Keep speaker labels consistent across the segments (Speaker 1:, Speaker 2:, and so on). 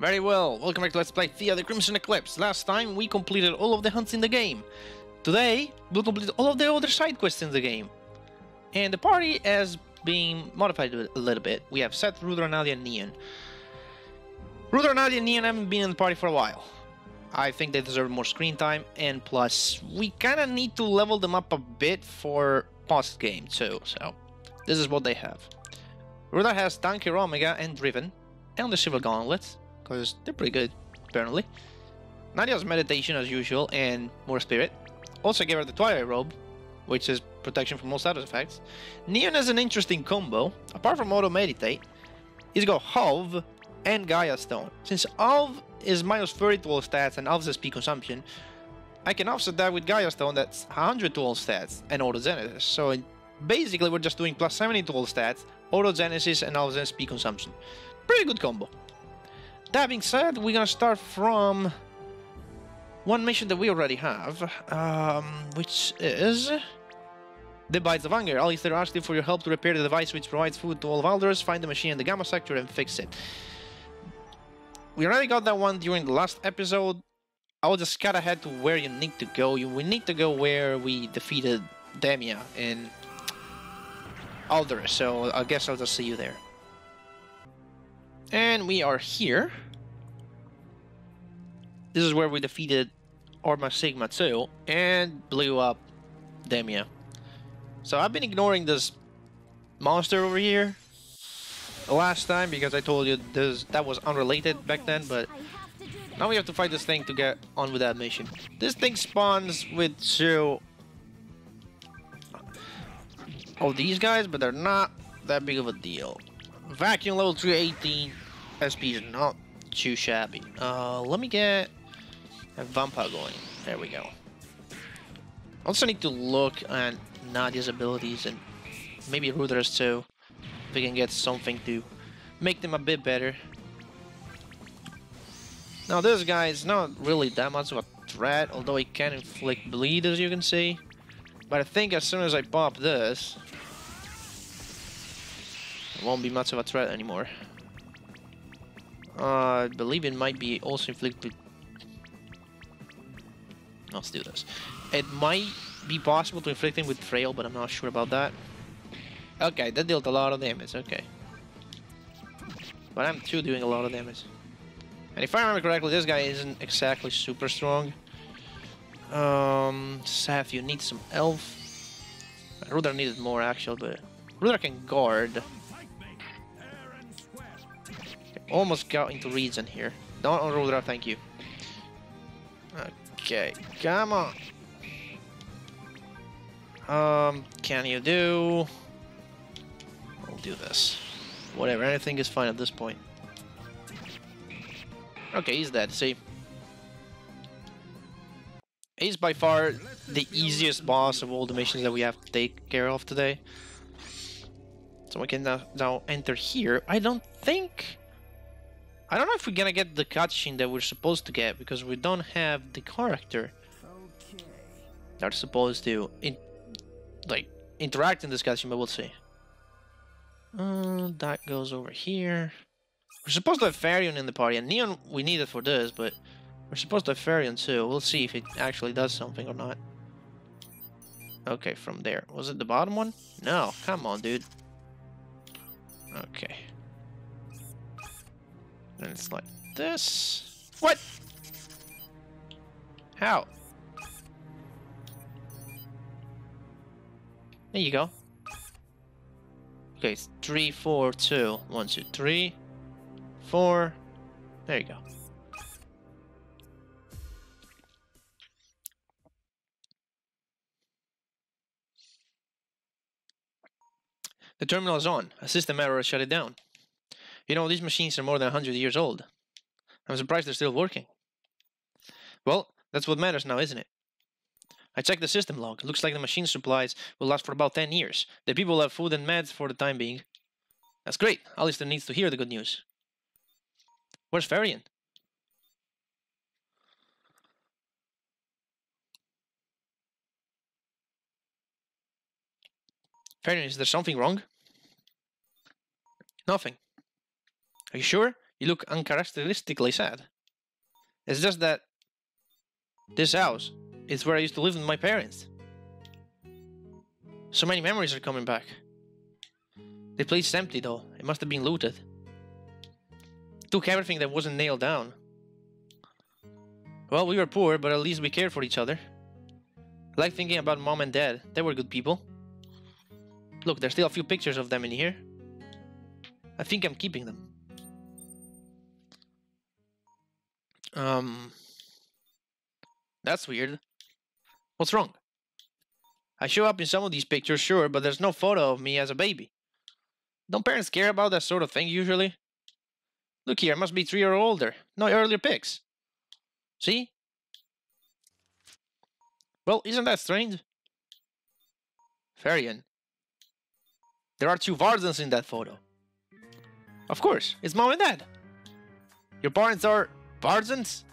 Speaker 1: Very well, welcome back to Let's Play Theia the Crimson Eclipse. Last time we completed all of the hunts in the game. Today, we'll complete all of the other side quests in the game. And the party has been modified a little bit. We have Seth, Rudra, Nadia, and Neon. Rudra, Nadia, and Neon haven't been in the party for a while. I think they deserve more screen time, and plus, we kinda need to level them up a bit for post-game too, so this is what they have. Rudra has Tanker Omega and Driven, and the Silver Gauntlets, because they're pretty good, apparently. Nadia's Meditation as usual, and more Spirit. Also gave her the Twilight Robe, which is protection from all status effects. Neon has an interesting combo. Apart from Auto Meditate, he's got Halve and Gaia Stone. Since Halve is minus 30 to all stats and Halve's SP consumption, I can offset that with Gaia Stone that's 100 to all stats and Auto Genesis. So basically we're just doing plus 70 to all stats, Auto Genesis and Halve's SP consumption. Pretty good combo. That being said, we're gonna start from one mission that we already have, which is the Bites of Hunger. Alistair asked you for your help to repair the device which provides food to all Valders. Find the machine in the Gamma sector and fix it. We already got that one during the last episode. I'll just cut ahead to where you need to go. We need to go where we defeated Theia in Alder, so I guess I'll just see you there. And we are here. This is where we defeated Orma Sigma 2 and blew up Theia. So I've been ignoring this monster over here the last time because I told you that was unrelated back then, but now we have to fight this thing to get on with that mission. This thing spawns with two of these guys, but they're not that big of a deal. Vacuum level 318 SP is not too shabby. Let me get a vampire going. There we go. Also need to look at Nadia's abilities and maybe Rudra's too. If we can get something to make them a bit better. Now this guy is not really that much of a threat, although he can inflict bleed as you can see. But I think as soon as I pop this, it won't be much of a threat anymore. I believe it might be also inflicted. Let's do this. It might be possible to inflict him with Frail, but I'm not sure about that. Okay, that dealt a lot of damage, okay. But I'm too doing a lot of damage. And if I remember correctly, this guy isn't exactly super strong. Seth, you need some elf. Rudra needed more actually, but Rudra can guard. Almost got into region here. Not on Rudra, thank you. Okay, come on. Can you do... I'll do this. Whatever, anything is fine at this point. Okay, he's dead, see. He's by far the easiest boss of all the missions that we have to take care of today. So we can now enter here. I don't know if we're gonna get the cutscene that we're supposed to get, because we don't have the character that's supposed to interact in this cutscene, but we'll see. That goes over here. We're supposed to have Farion in the party, and Neon we need it for this, but we're supposed to have Farion too. We'll see if it actually does something or not. Okay, from there. Was it the bottom one? No, come on, dude. Okay. And it's like this. What? How? There you go. Okay, it's 3, 4, 2. 1, 2, 3, 4. There you go. The terminal is on. A system error has shut it down. You know, these machines are more than 100 years old. I'm surprised they're still working. Well, that's what matters now, isn't it? I checked the system log. It looks like the machine supplies will last for about 10 years. The people will have food and meds for the time being. That's great. Alistair needs to hear the good news. Where's Farion? Farion, is there something wrong? Nothing. Are you sure? You look uncharacteristically sad. It's just that this house is where I used to live with my parents. So many memories are coming back. The place is empty though. It must have been looted. Took everything that wasn't nailed down. Well, we were poor, but at least we cared for each other. I like thinking about Mom and Dad. They were good people. Look, there's still a few pictures of them in here. I think I'm keeping them. That's weird. What's wrong? I show up in some of these pictures, sure, but there's no photo of me as a baby. Don't parents care about that sort of thing usually? Look here, I must be 3 or older. No earlier pics. See? Well, isn't that strange? Varian. There are 2 Vardens in that photo. Of course, it's Mom and Dad. Your parents are Vardens?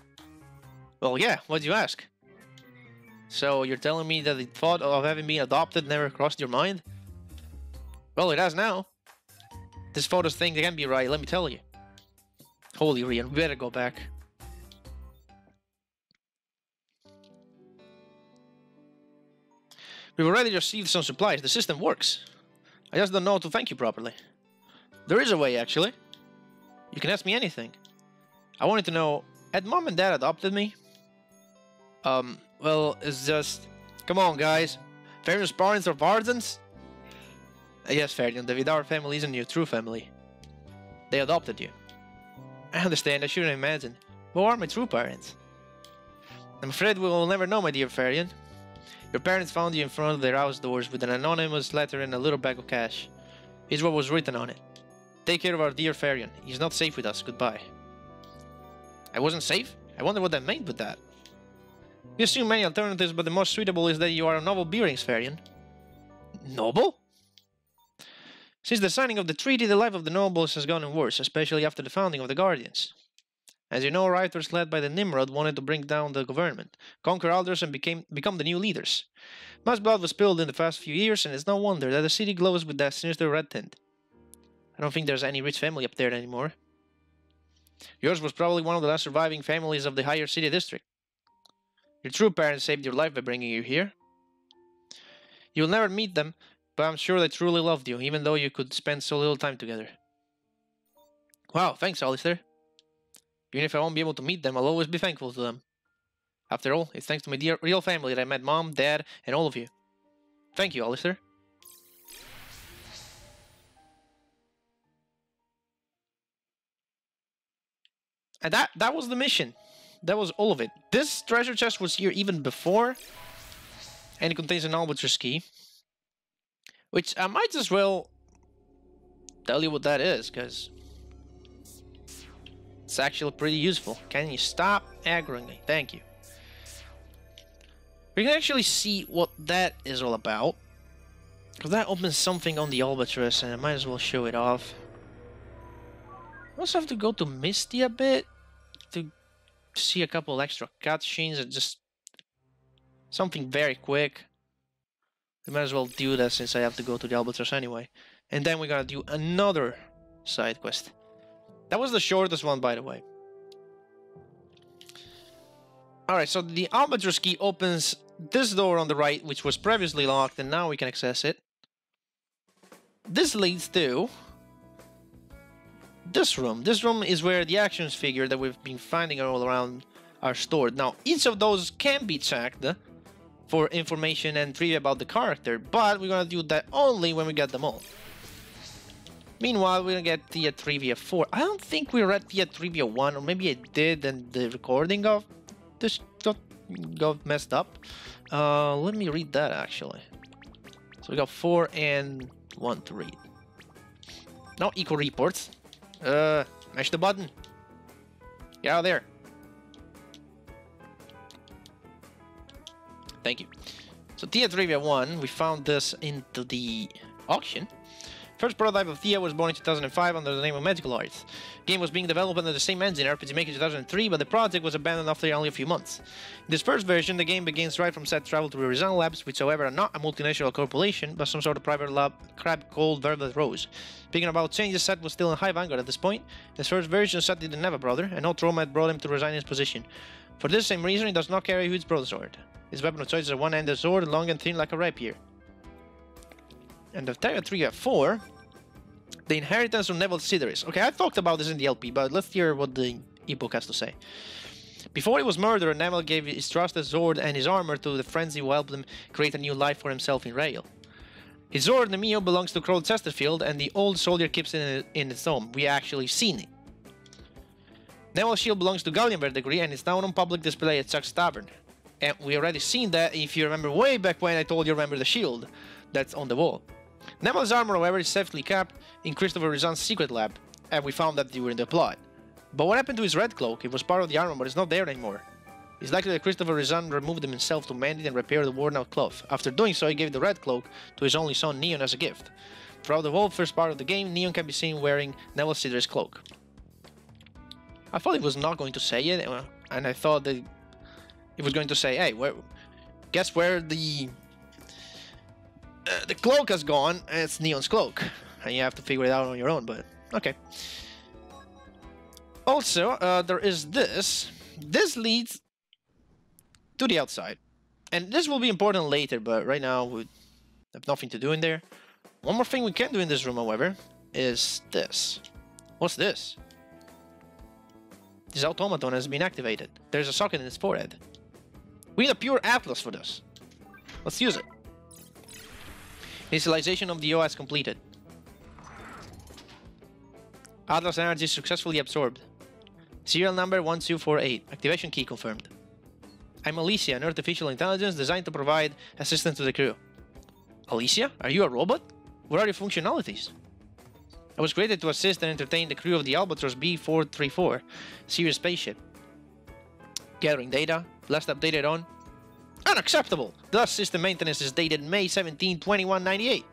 Speaker 1: Well, yeah, why'd you ask? So, you're telling me that the thought of having been adopted never crossed your mind? Well, it has now. This photos thing can't be right, let me tell you. Holy Rian, we better go back. We've already received some supplies, the system works. I just don't know how to thank you properly. There is a way, actually. You can ask me anything. I wanted to know, had Mom and Dad adopted me? Well, it's just... Come on, guys. Farian's parents are Vardens? Yes, Farian, the Vidar family isn't your true family. They adopted you. I understand, I shouldn't imagine. Who are my true parents? I'm afraid we will never know, my dear Farian. Your parents found you in front of their house doors with an anonymous letter and a little bag of cash. Here's what was written on it. Take care of our dear Farian. He's not safe with us. Goodbye. I wasn't safe? I wonder what that meant with that. We assume many alternatives, but the most suitable is that you are a noble bearings, Farian. Noble? Since the signing of the treaty, the life of the nobles has gotten worse, especially after the founding of the Guardians. As you know, rioters led by the Nimrod wanted to bring down the government, conquer Alders, and become the new leaders. Much blood was spilled in the past few years, and it's no wonder that the city glows with that sinister red tint. I don't think there's any rich family up there anymore. Yours was probably one of the last surviving families of the higher city district. Your true parents saved your life by bringing you here. You'll never meet them, but I'm sure they truly loved you, even though you could spend so little time together. Wow, thanks, Alistair. Even if I won't be able to meet them, I'll always be thankful to them. After all, it's thanks to my dear real family that I met Mom, Dad, and all of you. Thank you, Alistair. And that was the mission. That was all of it. This treasure chest was here even before. And it contains an albatross key. Which I might as well tell you what that is, because it's actually pretty useful. Can you stop aggroing me? Thank you. We can actually see what that is all about. Because that opens something on the albatross, and I might as well show it off. I also have to go to Misty a bit to see a couple extra cutscenes and just something very quick. We might as well do that since I have to go to the albatross anyway. And then we're gonna do another side quest. That was the shortest one, by the way. Alright, so the albatross key opens this door on the right, which was previously locked, and now we can access it. This leads to this room. This room is where the actions figure that we've been finding all around are stored. Now, each of those can be checked for information and trivia about the character, but we're gonna do that only when we get them all. Meanwhile, we're gonna get Theia Trivia 4. I don't think we read Theia Trivia 1, or maybe I did and the recording of this got messed up. Let me read that actually. So we got 4 and 1 to read. No eco reports. Mash the button. Get out of there. Thank you. So Theia Trivia 1, we found this into the auction. First prototype of Theia was born in 2005 under the name of Magical Arts. The game was being developed under the same engine, RPG Maker 2003, but the project was abandoned after only a few months. In this first version, the game begins right from set travel to Horizon Labs, which however are not a multinational corporation, but some sort of private lab crab called Velvet Rose. Speaking about changes, Seth was still in high vanguard at this point. In his first version, Seth didn't have a brother, and no trauma had brought him to resign his position. For this same reason, he does not carry a huge broadsword. His weapon of choice is a one-handed sword, long and thin like a rapier. And the Theia 3F4, the inheritance of Neville Sideris. Okay, I talked about this in the LP, but let's hear what the ebook has to say. Before he was murdered, Neville gave his trusted sword and his armor to the friends who helped him create a new life for himself in Rail. His sword, Nemeo, belongs to Crow Chesterfield, and the old soldier keeps it in its home. We actually seen it. Neville's shield belongs to Gallian Verdigris, and it's now on public display at Chuck's Tavern. And we already seen that if you remember way back when I told you remember the shield that's on the wall. Neville's armor, however, is safely kept in Christopher Rizan's secret lab, and we found that during the plot. But what happened to his red cloak? It was part of the armor, but it's not there anymore. It's likely that Christopher Rizan removed him himself to mend it and repair the worn-out cloth. After doing so, he gave the red cloak to his only son, Neon, as a gift. Throughout the whole first part of the game, Neon can be seen wearing Neville Sideris' cloak. I thought it was not going to say it, and I thought that it was going to say, hey, guess where the cloak has gone? It's Neon's cloak. And you have to figure it out on your own, but okay. Also, there is this. This leads to the outside. And this will be important later, but right now we have nothing to do in there. One more thing we can do in this room, however, is this. What's this? This automaton has been activated. There's a socket in its forehead. We need a pure Atlas for this. Let's use it. Initialization of the OS completed. Atlas energy successfully absorbed. Serial number 1248. Activation key confirmed. I'm Alicia, an artificial intelligence designed to provide assistance to the crew. Alicia? Are you a robot? What are your functionalities? I was created to assist and entertain the crew of the Albatross B434 Sirius spaceship. Gathering data. Last updated on... Unacceptable! The last system maintenance is dated May 17, 2198.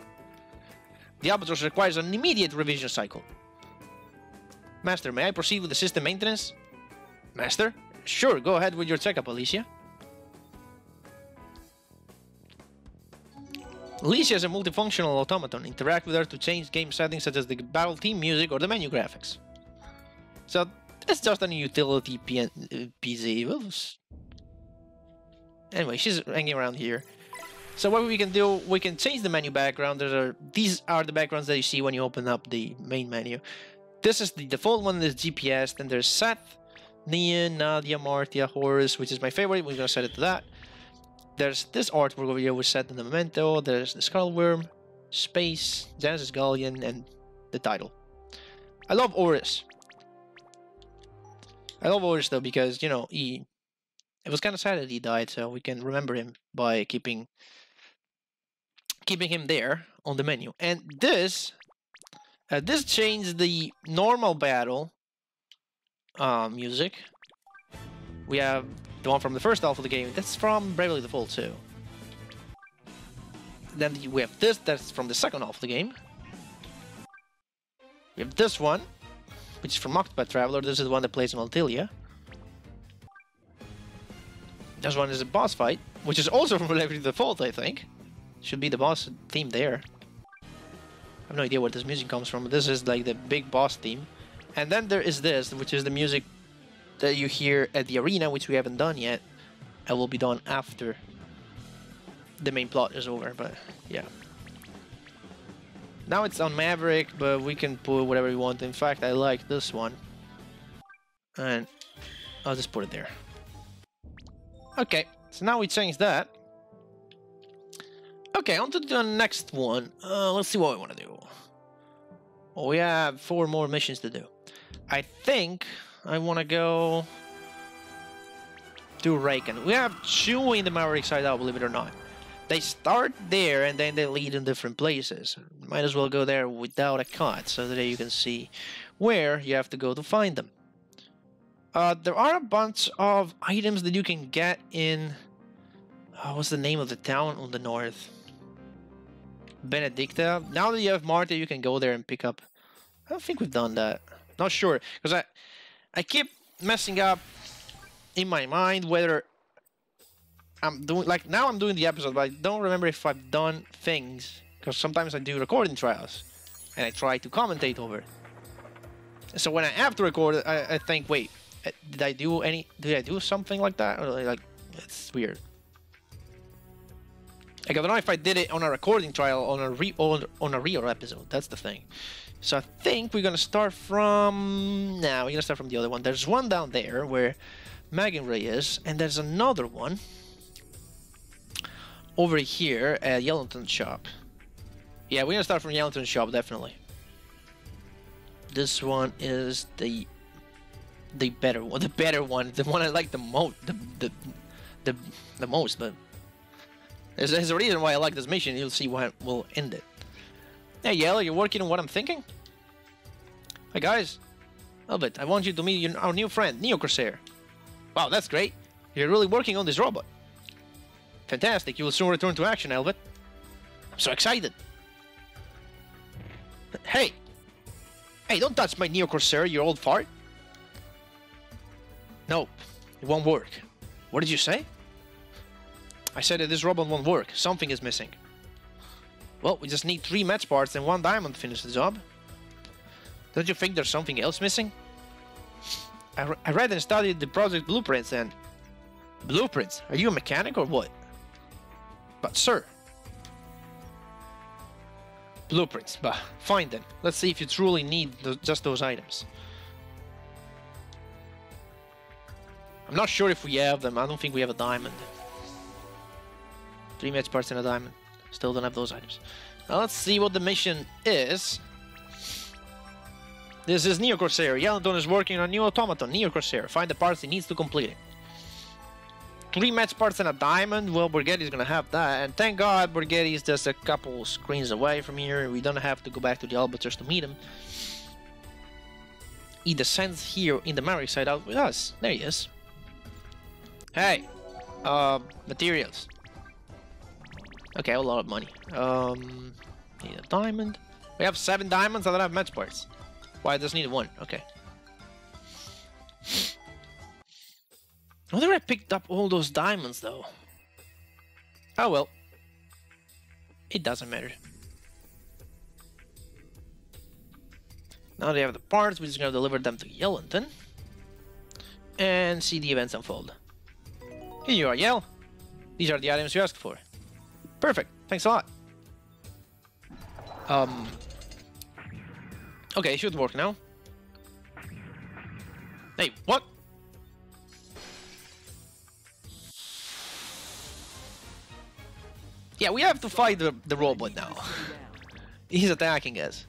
Speaker 1: The Albatross requires an immediate revision cycle. Master, may I proceed with the system maintenance? Master? Sure, go ahead with your checkup, Alicia. Alicia is a multifunctional automaton. Interact with her to change game settings such as the battle theme music or the menu graphics. So, it's just a utility PC. Anyway, she's hanging around here. So what we can do, we can change the menu background. These are the backgrounds that you see when you open up the main menu. This is the default one, there's GPS, then there's Seth, Neon, Nadia, Martia, Horus, which is my favorite, we're gonna set it to that. There's this artwork over here with Seth and the Memento, there's the Skullworm, Space, Genesis Gallian, and the title. I love Horus. I love Horus though because, you know, it was kind of sad that he died, so we can remember him by keeping him there on the menu. And this changed the normal battle music. We have the one from the first half of the game. That's from Bravely Default 2. Then we have this. That's from the second half of the game. We have this one, which is from Octopath Traveler. This is the one that plays in Altilia. This one is a boss fight, which is also from Bravely Default, I think. Should be the boss theme there. I have no idea where this music comes from, but this is like the big boss theme. And then there is this, which is the music that you hear at the arena, which we haven't done yet. And will be done after the main plot is over, but yeah. Now it's on Maverick, but we can put whatever we want. In fact, I like this one. And I'll just put it there. Okay, so now we change that. Okay, on to the next one. Let's see what we want to do. Well, we have 4 more missions to do. I think I want to go to Raken. We have 2 in the Maverick side out, believe it or not. They start there and then they lead in different places. Might as well go there without a cut so that you can see where you have to go to find them. There are a bunch of items that you can get in... what's the name of the town on the north? Benedicta. Now that you have Marta, you can go there and pick up. I don't think we've done that. Not sure, because I keep messing up in my mind whether I'm doing, like, now I'm doing the episode, but I don't remember if I've done things, because sometimes I do recording trials and I try to commentate over it. So when I have to record it, I think, wait, did I do something like that? Or like, it's weird. Like, I don't know if I did it on a recording trial on a real episode. That's the thing. So I think we're gonna start from... Nah, we're gonna start from the other one. There's one down there where Megan Ray is, and there's another one over here at Yellowton Shop. Yeah, we're gonna start from Yellowton Shop, definitely. This one is the better one. The better one. The one I like the most. The most, but there's a reason why I like this mission. You'll see why we'll end it. Hey, Yellow, you're working on what I'm thinking? Hey, guys. Albert, I want you to meet our new friend, Neo Corsair. Wow, that's great. You're really working on this robot. Fantastic. You will soon return to action, Albert. I'm so excited. Hey! Hey, don't touch my Neo Corsair, you old fart. No, it won't work. What did you say? I said that this robot won't work. Something is missing. Well, we just need 3 match parts and 1 diamond to finish the job. Don't you think there's something else missing? I read and studied the project blueprints and... Blueprints? Are you a mechanic or what? But sir... Blueprints, but fine then. Let's see if you truly need just those items. I'm not sure if we have them. I don't think we have a diamond. 3 match parts and a diamond. Still don't have those items. Now let's see what the mission is. This is Neo Corsair. Yellowton is working on a new automaton, Neo Corsair. Find the parts he needs to complete it. 3 match parts and a diamond. Well, Borghetti's gonna have that. And thank God Borghetti is just a couple screens away from here. We don't have to go back to the Albatros to meet him. He descends here in the Maverick side out with us. There he is. Hey! Materials. Okay, a lot of money. Need a diamond. We have 7 diamonds. I don't have match parts. Why, I just need 1. Okay. I wonder if I picked up all those diamonds, though. Oh, well. It doesn't matter. Now they have the parts. We're just going to deliver them to Yellowton. And see the events unfold. Here you are, Yell. These are the items you asked for. Perfect. Thanks a lot. Okay, it should work now. Hey, what? Yeah, we have to fight the robot now. He's attacking us.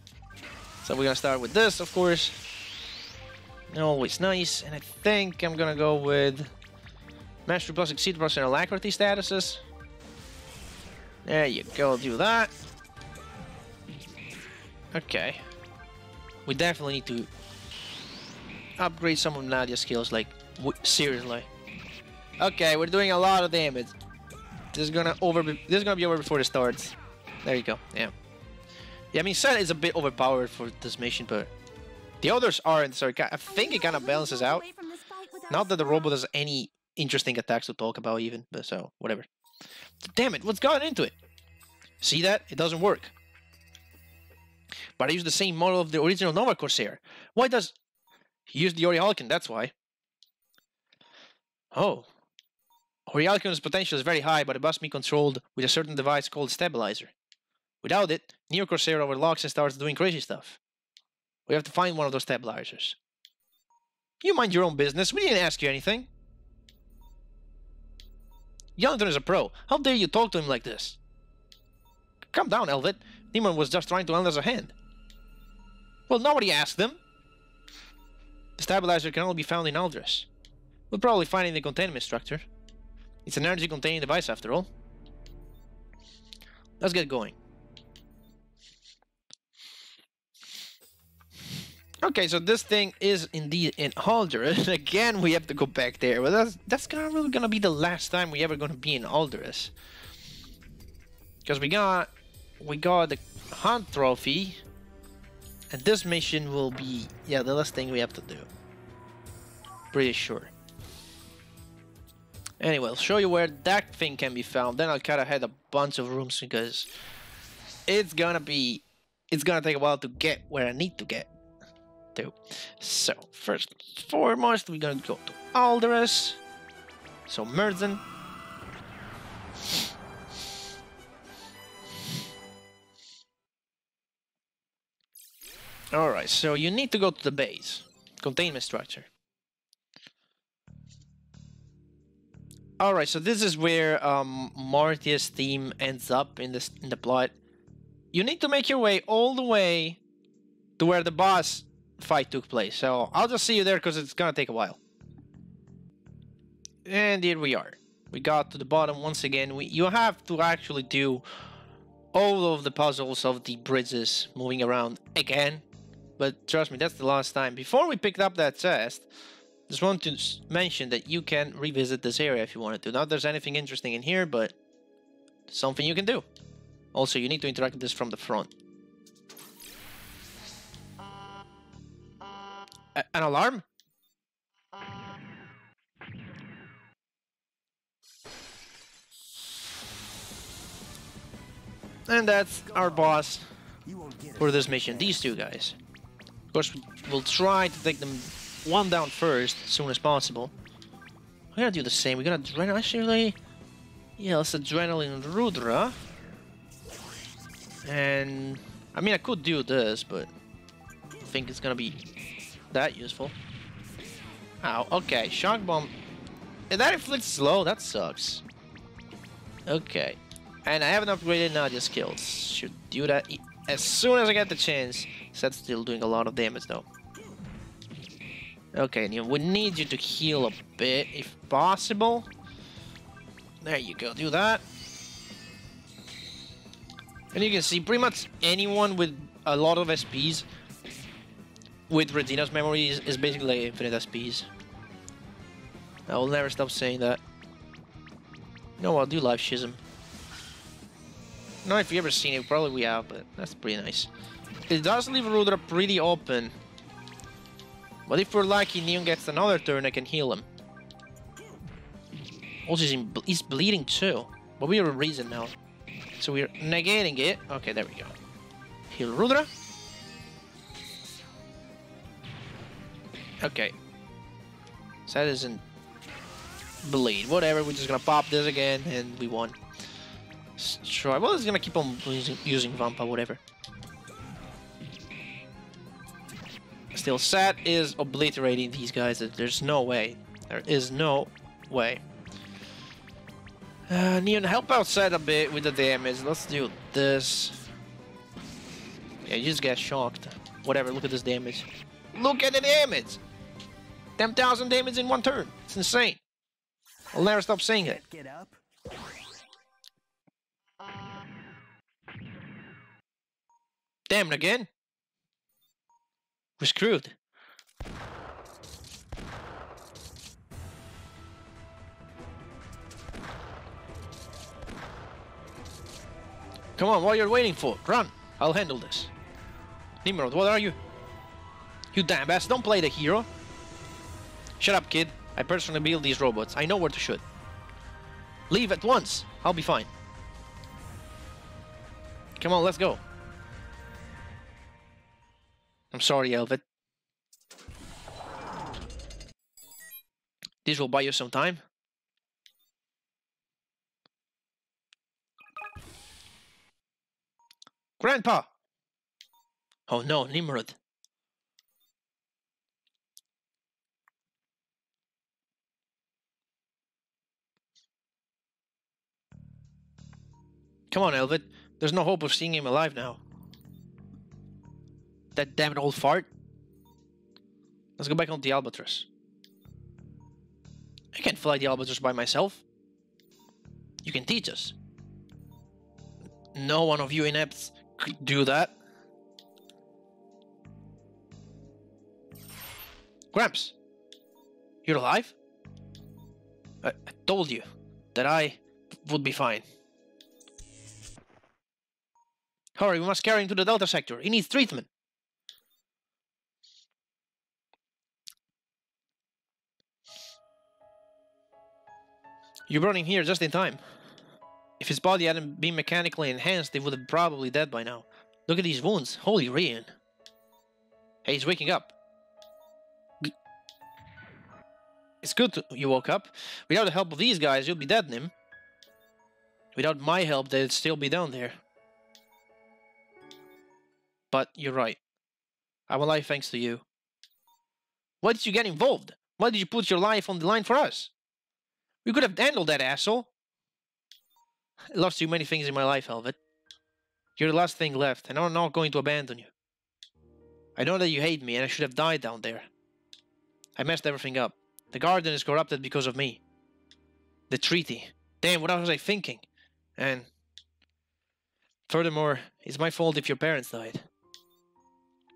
Speaker 1: So we're gonna start with this, of course. Always nice. And I think I'm gonna go with Mastery plus Exceed plus and Alacrity statuses. There you go, do that. Okay. We definitely need to upgrade some of Nadia's skills, like, seriously. Okay, we're doing a lot of damage. This is gonna be over before it starts. There you go, yeah. Yeah, I mean, Set is a bit overpowered for this mission, but the others aren't, so I think it kind of balances out. Not that the robot has any interesting attacks to talk about even, but so, whatever. Damn it, what's gotten into it? See that? It doesn't work. But I use the same model of the original Nova Corsair. Why does... He used the Orihalkin, that's why. Oh. Orihalkin's potential is very high, but it must be controlled with a certain device called Stabilizer. Without it, Neo Corsair overlocks and starts doing crazy stuff. We have to find one of those stabilizers. You mind your own business, we didn't ask you anything. Yellowton is a pro. How dare you talk to him like this? Calm down, Elvet. Demon was just trying to lend us a hand. Well, nobody asked them. The stabilizer can only be found in Aldris. We'll probably find it in the containment structure. It's an energy-containing device, after all. Let's get going. Okay, so this thing is indeed in Aldris. Again, we have to go back there. Well, that's really gonna be the last time we ever gonna be in Aldris. Because we got we got the hunt trophy. And this mission will be, yeah, the last thing we have to do. Pretty sure. Anyway, I'll show you where that thing can be found. Then I'll cut ahead a bunch of rooms because it's gonna take a while to get where I need to get to. So, first and foremost, we're gonna go to Alderus. So, Merzen. Alright, so you need to go to the base. Containment structure. Alright, so this is where Martia's team ends up in the plot. You need to make your way all the way to where the boss fight took place. So I'll just see you there because it's gonna take a while. And here we are. We got to the bottom once again. You have to actually do all of the puzzles of the bridges moving around again. But trust me, that's the last time. Before we picked up that chest, just want to mention that you can revisit this area if you wanted to. Not there's anything interesting in here, but something you can do. Also, you need to interact with this from the front. An alarm? And that's our boss for this mission. These two guys. Of course, we'll try to take them one down first as soon as possible. We're gonna do the same. We're gonna actually, yeah, let's adrenaline Rudra. And I mean, I could do this, but I don't think it's gonna be that useful. Ow, okay, shock bomb. And that inflicts slow, that sucks. Okay. And I haven't upgraded Nadia's skills. Should do that as soon as I get the chance. That's still doing a lot of damage though. Okay, we need you to heal a bit if possible. There you go, do that. And you can see pretty much anyone with a lot of SPs with Regina's memory is basically like infinite SPs. I will never stop saying that. No, I'll do live schism. No, if you ever seen it, probably we have, but that's pretty nice. It does leave Rudra pretty open. But if we're lucky, Neon gets another turn, I can heal him. Also, he's bleeding too. But we have a reason now. So we're negating it. Okay, there we go. Heal Rudra. Okay. So that doesn't bleed. Whatever, we're just gonna pop this again and we won. Sure, well, it's gonna keep on using Vampa, whatever. Still, Sat is obliterating these guys. There's no way. There is no way. Neon, help out Sat a bit with the damage. Let's do this. Yeah, you just get shocked. Whatever, look at this damage. Look at the damage! 10,000 damage in one turn. It's insane. I'll never stop saying it.
Speaker 2: Get up.
Speaker 1: Damn it again. We're screwed. Come on, what are you waiting for? Run! I'll handle this. Nimrod, what are you? You damn ass, don't play the hero. Shut up, kid. I personally build these robots. I know where to shoot. Leave at once. I'll be fine. Come on, let's go. I'm sorry, Elvet. This will buy you some time. Grandpa! Oh no, Nimrod. Come on, Elvet. There's no hope of seeing him alive now. That damn old fart. Let's go back on the Albatross. I can't fly the Albatross by myself. You can teach us. No one of you inepts could do that. Gramps, you're alive? I told you that I would be fine. Hurry, we must carry him to the Delta sector. He needs treatment. You brought him here just in time. If his body hadn't been mechanically enhanced, he would have probably dead by now. Look at these wounds. Holy Rian. Hey, he's waking up. It's good you woke up. Without the help of these guys, you'll be dead, Nim. Without my help, they'd still be down there. But you're right. I'm alive thanks to you. Why did you get involved? Why did you put your life on the line for us? We could have handled that, asshole. I lost too many things in my life, Helvet. You're the last thing left, and I'm not going to abandon you. I know that you hate me, and I should have died down there. I messed everything up. The garden is corrupted because of me. The treaty. Damn, what was I thinking? And furthermore, it's my fault if your parents died.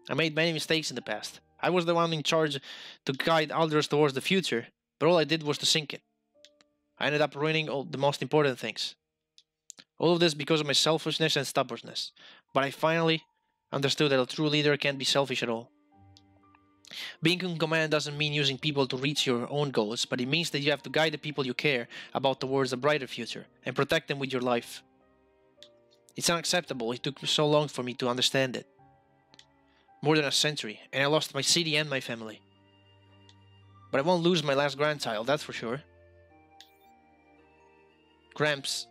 Speaker 1: I made many mistakes in the past. I was the one in charge to guide others towards the future, but all I did was to sink it. I ended up ruining all the most important things. All of this because of my selfishness and stubbornness. But I finally understood that a true leader can't be selfish at all. Being in command doesn't mean using people to reach your own goals, but it means that you have to guide the people you care about towards a brighter future, and protect them with your life. It's unacceptable. It took so long for me to understand it. More than a century, and I lost my city and my family. But I won't lose my last grandchild, that's for sure. Gramps,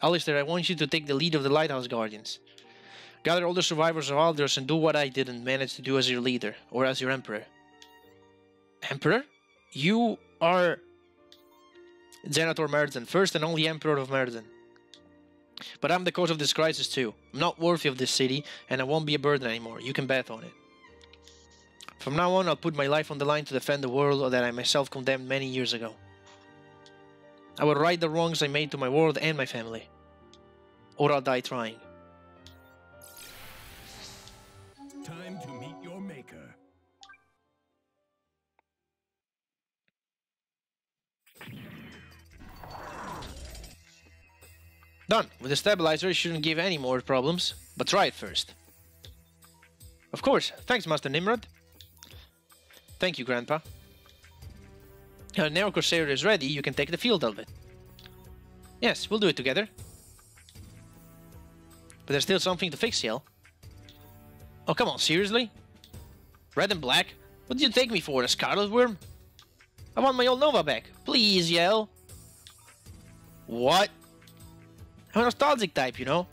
Speaker 1: Alistair, I want you to take the lead of the Lighthouse Guardians. Gather all the survivors of Alders and do what I didn't manage to do as your leader, or as your Emperor. Emperor? You are Janitor Merden, first and only Emperor of Merden. But I'm the cause of this crisis too. I'm not worthy of this city, and I won't be a burden anymore. You can bet on it. From now on, I'll put my life on the line to defend the world that I myself condemned many years ago. I will right the wrongs I made to my world and my family. Or I'll die trying.
Speaker 2: Time to meet your maker.
Speaker 1: Done. With the stabilizer, it shouldn't give any more problems. But try it first. Of course. Thanks, Master Nimrod. Thank you, Grandpa. Now Corsair is ready, you can take the field of it. Yes, we'll do it together. But there's still something to fix, Yell. Oh, come on, seriously? Red and black? What did you take me for, a scarlet worm? I want my old Nova back. Please, Yell. What? I'm a nostalgic type, you know.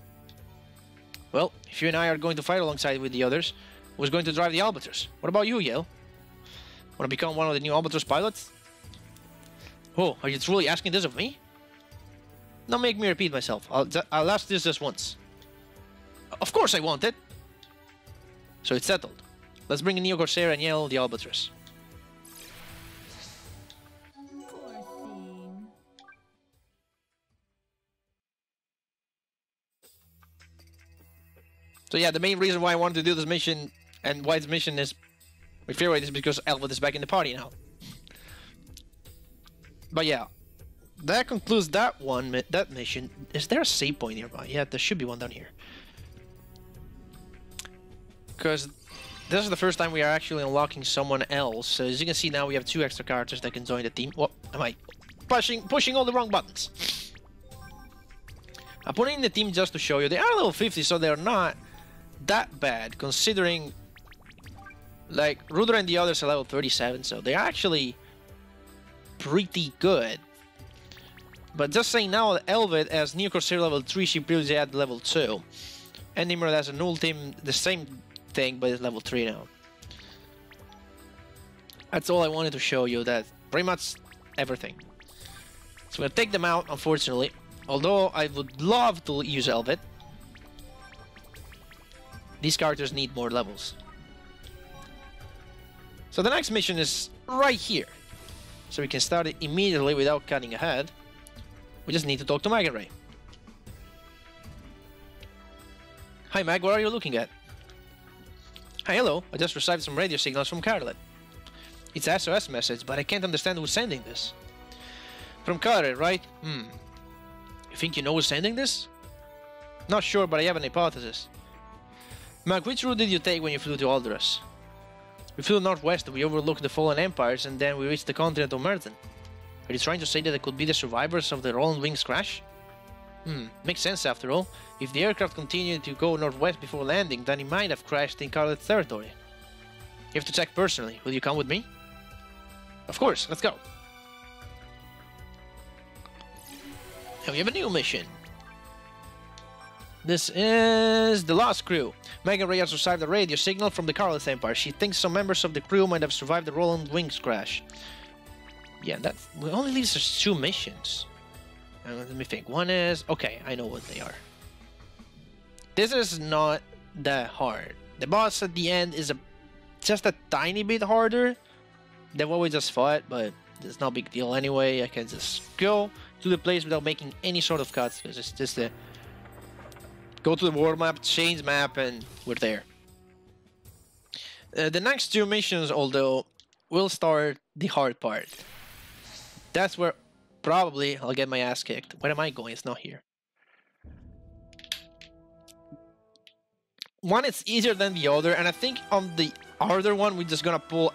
Speaker 1: Well, if you and I are going to fight alongside with the others, who's going to drive the Albatross? What about you, Yell? Want to become one of the new Albatross pilots? Oh, are you truly asking this of me? Don't make me repeat myself. I'll ask this just once. Of course I want it. So it's settled. Let's bring in Neo Corsair and Yell the Albatross.
Speaker 3: Poor thing.
Speaker 1: So yeah, the main reason why I wanted to do this mission, and why this mission is my favorite, is because Elwood is back in the party now. But yeah, that concludes that mission. Is there a save point nearby? Yeah, there should be one down here. Because this is the first time we are actually unlocking someone else. So as you can see now, we have 2 extra characters that can join the team. What am I pushing all the wrong buttons? I'm putting in the team just to show you. They are level 50, so they're not that bad considering. Like Ruder and the others are level 37, so they're actually pretty good. But just saying now, Elvet as Neo Corsair level 3, she previously had level 2. And Nimrod has an ultim, the same thing, but it's level 3 now. That's all I wanted to show you, that pretty much everything. So we're gonna take them out, unfortunately. Although I would love to use Elvet. These characters need more levels. So the next mission is right here. So we can start it immediately without cutting ahead. We just need to talk to Mag and Ray. Hi Mag, what are you looking at? Hi, hello. I just received some radio signals from Carlet. It's an SOS message, but I can't understand who's sending this. From Carlet, right? You think you know who's sending this? Not sure, but I have an hypothesis. Mac, which route did you take when you flew to Aldous? We flew northwest, we overlooked the fallen empires, and then we reached the continent of Merton. Are you trying to say that it could be the survivors of the Roland Wings crash? Makes sense after all. If the aircraft continued to go northwest before landing, then it might have crashed in Carlet's territory. You have to check personally. Will you come with me? Of course, let's go. And we have a new mission. This is the Lost Crew. Megan Ray has received a radio signal from the Carlet Empire. She thinks some members of the crew might have survived the Roland Wings crash. Yeah, that only leaves us 2 missions. Let me think. One is... Okay, I know what they are. This is not that hard. The boss at the end is just a tiny bit harder than what we just fought, but it's no big deal anyway. I can just go to the place without making any sort of cuts, because it's just a... Go to the world map, change map, and we're there. The next 2 missions, although, will start the hard part. That's where probably I'll get my ass kicked. Where am I going? It's not here. One is easier than the other, and I think on the harder one, we're just gonna pull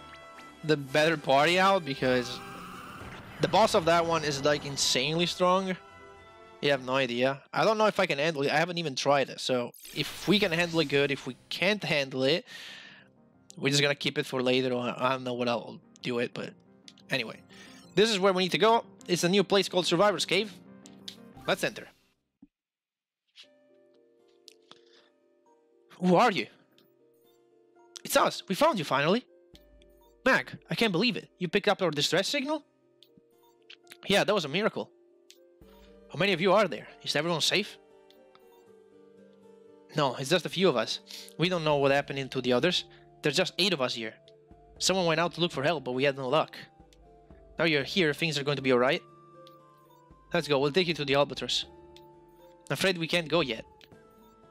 Speaker 1: the better party out, because the boss of that one is like insanely strong. You have no idea. I don't know if I can handle it. I haven't even tried it. So if we can handle it, good. If we can't handle it, we're just gonna keep it for later. I don't know what I'll do it, but anyway, this is where we need to go. It's a new place called Survivor's Cave. Let's enter. Who are you? It's us. We found you finally. Mac, I can't believe it. You picked up our distress signal? Yeah, that was a miracle. How many of you are there? Is everyone safe? No, it's just a few of us. We don't know what happened to the others. There's just 8 of us here. Someone went out to look for help, but we had no luck. Now you're here, things are going to be alright. Let's go, we'll take you to the Albatross. I'm afraid we can't go yet.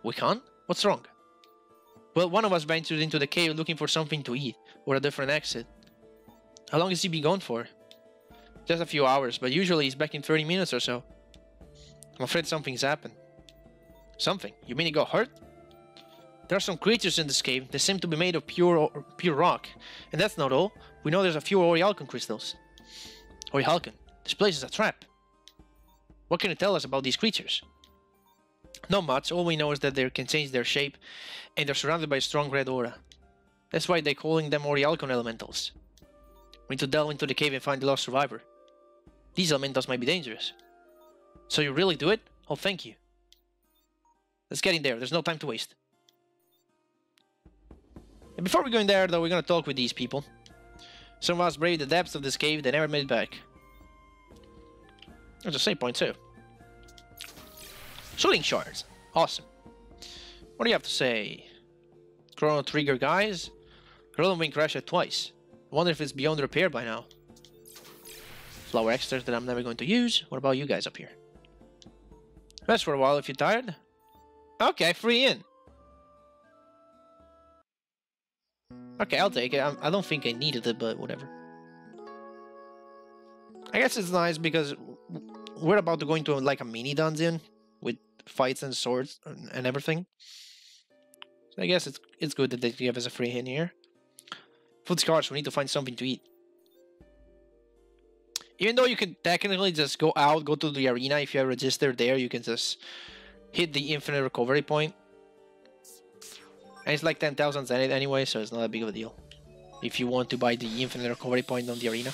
Speaker 1: We can't? What's wrong? Well, one of us ventured into the cave looking for something to eat, or a different exit. How long has he been gone for? Just a few hours, but usually he's back in 30 minutes or so. I'm afraid something's happened. Something? You mean he got hurt? There are some creatures in this cave. They seem to be made of pure rock. And that's not all. We know there's a few Orihalcon crystals. Orihalcon? This place is a trap. What can you tell us about these creatures? Not much. All we know is that they can change their shape, and they're surrounded by a strong red aura. That's why they're calling them Orihalcon elementals. We need to delve into the cave and find the lost survivor. These elementals might be dangerous. So you really do it? Oh, thank you. Let's get in there. There's no time to waste. And before we go in there, though, we're gonna talk with these people. Some of us braved the depths of this cave. They never made it back. There's a save point, too. Shooting shards. Awesome. What do you have to say? Chrono Trigger, guys. Roland Wing crashed twice. I wonder if it's beyond repair by now. Flower extract that I'm never going to use. What about you guys up here? Rest for a while if you're tired. Okay, free in. Okay, I'll take it. I don't think I needed it, but whatever. I guess it's nice because we're about to go into like a mini dungeon with fights and swords and everything. So I guess it's good that they give us a free in here. Food scarce, we need to find something to eat. Even though you can technically just go out, go to the arena, if you are registered there, you can just hit the infinite recovery point. And it's like 10,000 Zenith anyway, so it's not a big of a deal. If you want to buy the infinite recovery point on the arena.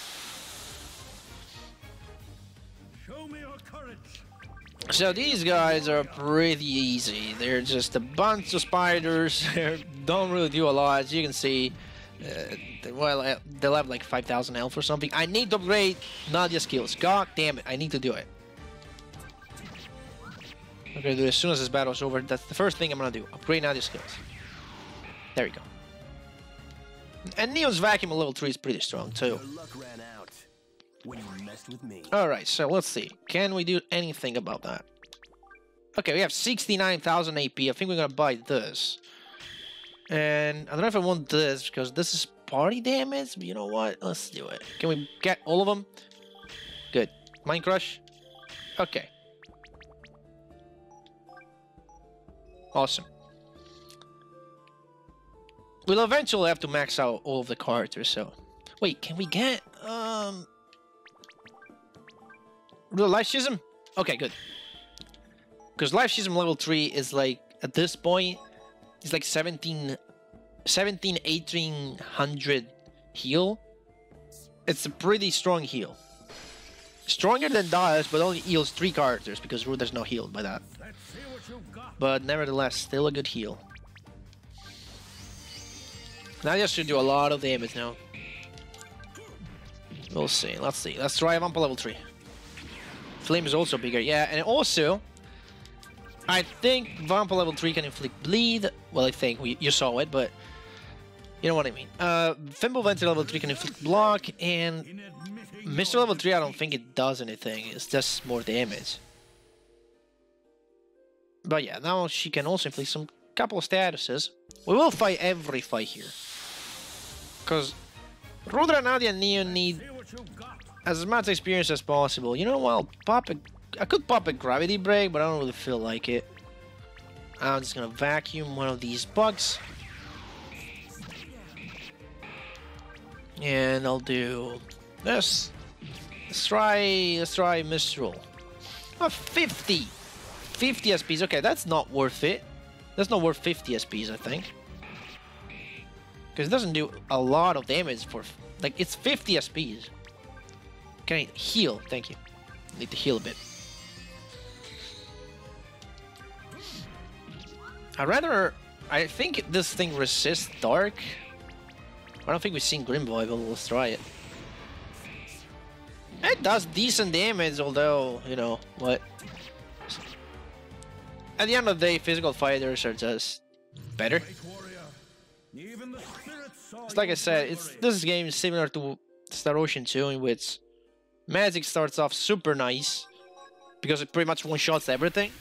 Speaker 2: Show me your courage.
Speaker 1: So these guys are pretty easy. They're just a bunch of spiders. They don't really do a lot, as you can see. Well, they'll have like 5,000 health or something. I need to upgrade Nadia's skills. God damn it, I need to do it. I'm gonna do it as soon as this battle's over. That's the first thing I'm gonna do. Upgrade Nadia's skills. There we go. And Neo's vacuum level 3 is pretty strong too.
Speaker 2: Your luck ran out when you messed with me.
Speaker 1: Alright, so let's see. Can we do anything about that? Okay, we have 69,000 AP. I think we're gonna buy this. And I don't know if I want this, because this is party damage, but you know what? Let's do it. Can we get all of them? Good. Mind Crush? Okay. Awesome. We'll eventually have to max out all of the characters, so... Wait, can we get... Real Life Schism? Okay, good. Because Life Schism level 3 is like, at this point, it's like 1800 heal. It's a pretty strong heal. Stronger than Darius, but only heals 3 characters, because Ruder's not healed by that. But nevertheless, still a good heal. Nadia should do a lot of damage now. We'll see. Let's see. Let's try Vampa level 3. Flame is also bigger. Yeah, and also, I think Vampa level 3 can inflict bleed. Well, I think you saw it, but you know what I mean. Fimble Venter level 3 can inflict block, and Mr. level 3, I don't think it does anything. It's just more damage. But yeah, now she can also inflict some couple of statuses. We will fight every fight here. Because Rudra, Nadia, and Neon need as much experience as possible. You know what? I could pop a gravity break, but I don't really feel like it. I'm just gonna vacuum one of these bugs. And I'll do this. Let's try Mistral. Oh, 50 SPs. Okay, that's not worth it. That's not worth 50 SPs, I think. Because it doesn't do a lot of damage for... Like, it's 50 SPs. Can I heal? Thank you. Need to heal a bit. I think this thing resists dark. I don't think we've seen Grim Boy, but let's try it. It does decent damage, although, you know, what? At the end of the day, physical fighters are just better. It's like I said, this game is similar to Star Ocean 2, in which magic starts off super nice, because it pretty much one-shots everything.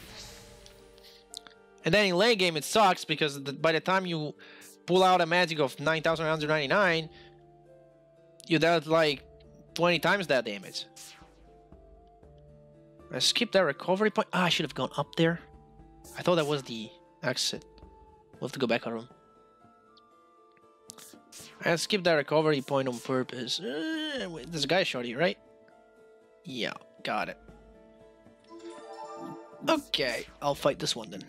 Speaker 1: And then in late game it sucks, because by the time you pull out a magic of 9,999, you dealt like 20 times that damage. I skipped that recovery point. Ah, I should have gone up there. I thought that was the exit. We'll have to go back a room. I skipped that recovery point on purpose. Wait, this guy shot you, right? Yeah, got it. Okay, I'll fight this one then.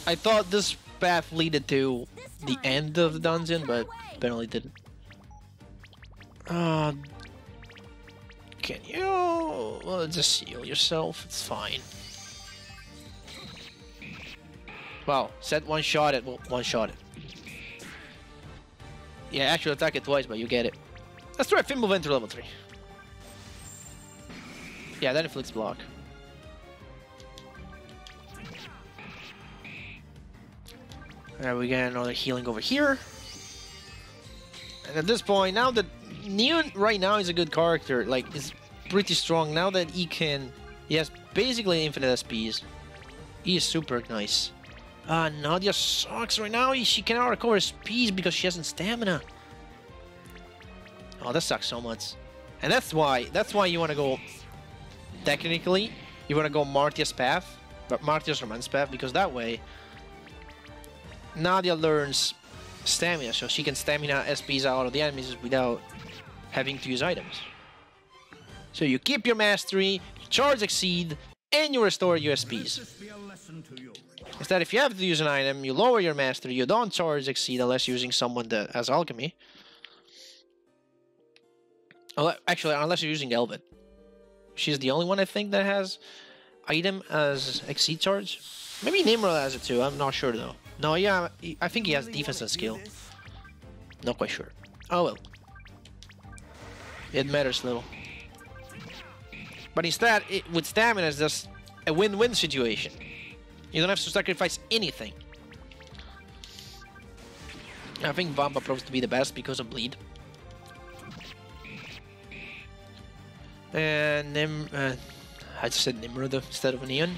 Speaker 1: I thought this path led to the end of the dungeon, but apparently didn't. Can you... Well, just heal yourself, it's fine. Wow, said one shot it, well, one shot it. Yeah, actually attack it twice, but you get it. Let's try Fimble Venter level 3. Yeah, that inflicts block. Alright, we get another healing over here. And at this point, now that Neon right now is a good character, like, is pretty strong. Now that he has basically infinite SPs. He is super nice. Nadia sucks right now. She cannot recover SPs because she hasn't stamina. Oh, that sucks so much. And that's why you want to go, technically, you want to go Martia's path, but Martia's romance path, because that way Nadia learns stamina, so she can stamina SPs out of the enemies without having to use items. So you keep your mastery, you charge Exceed, and you restore your SPs. Instead, if you have to use an item, you lower your mastery, you don't charge Exceed unless using someone that has alchemy. Actually, unless you're using Elvid. She's the only one, I think, that has item as Exceed charge. Maybe Nimrod has it too, I'm not sure though. No, yeah, I think he has defense and skill. Not quite sure. Oh well. It matters little. But instead, with stamina, it's just a win-win situation. You don't have to sacrifice anything. I think Vampa proves to be the best because of bleed. And I just said Nimrod instead of Neon.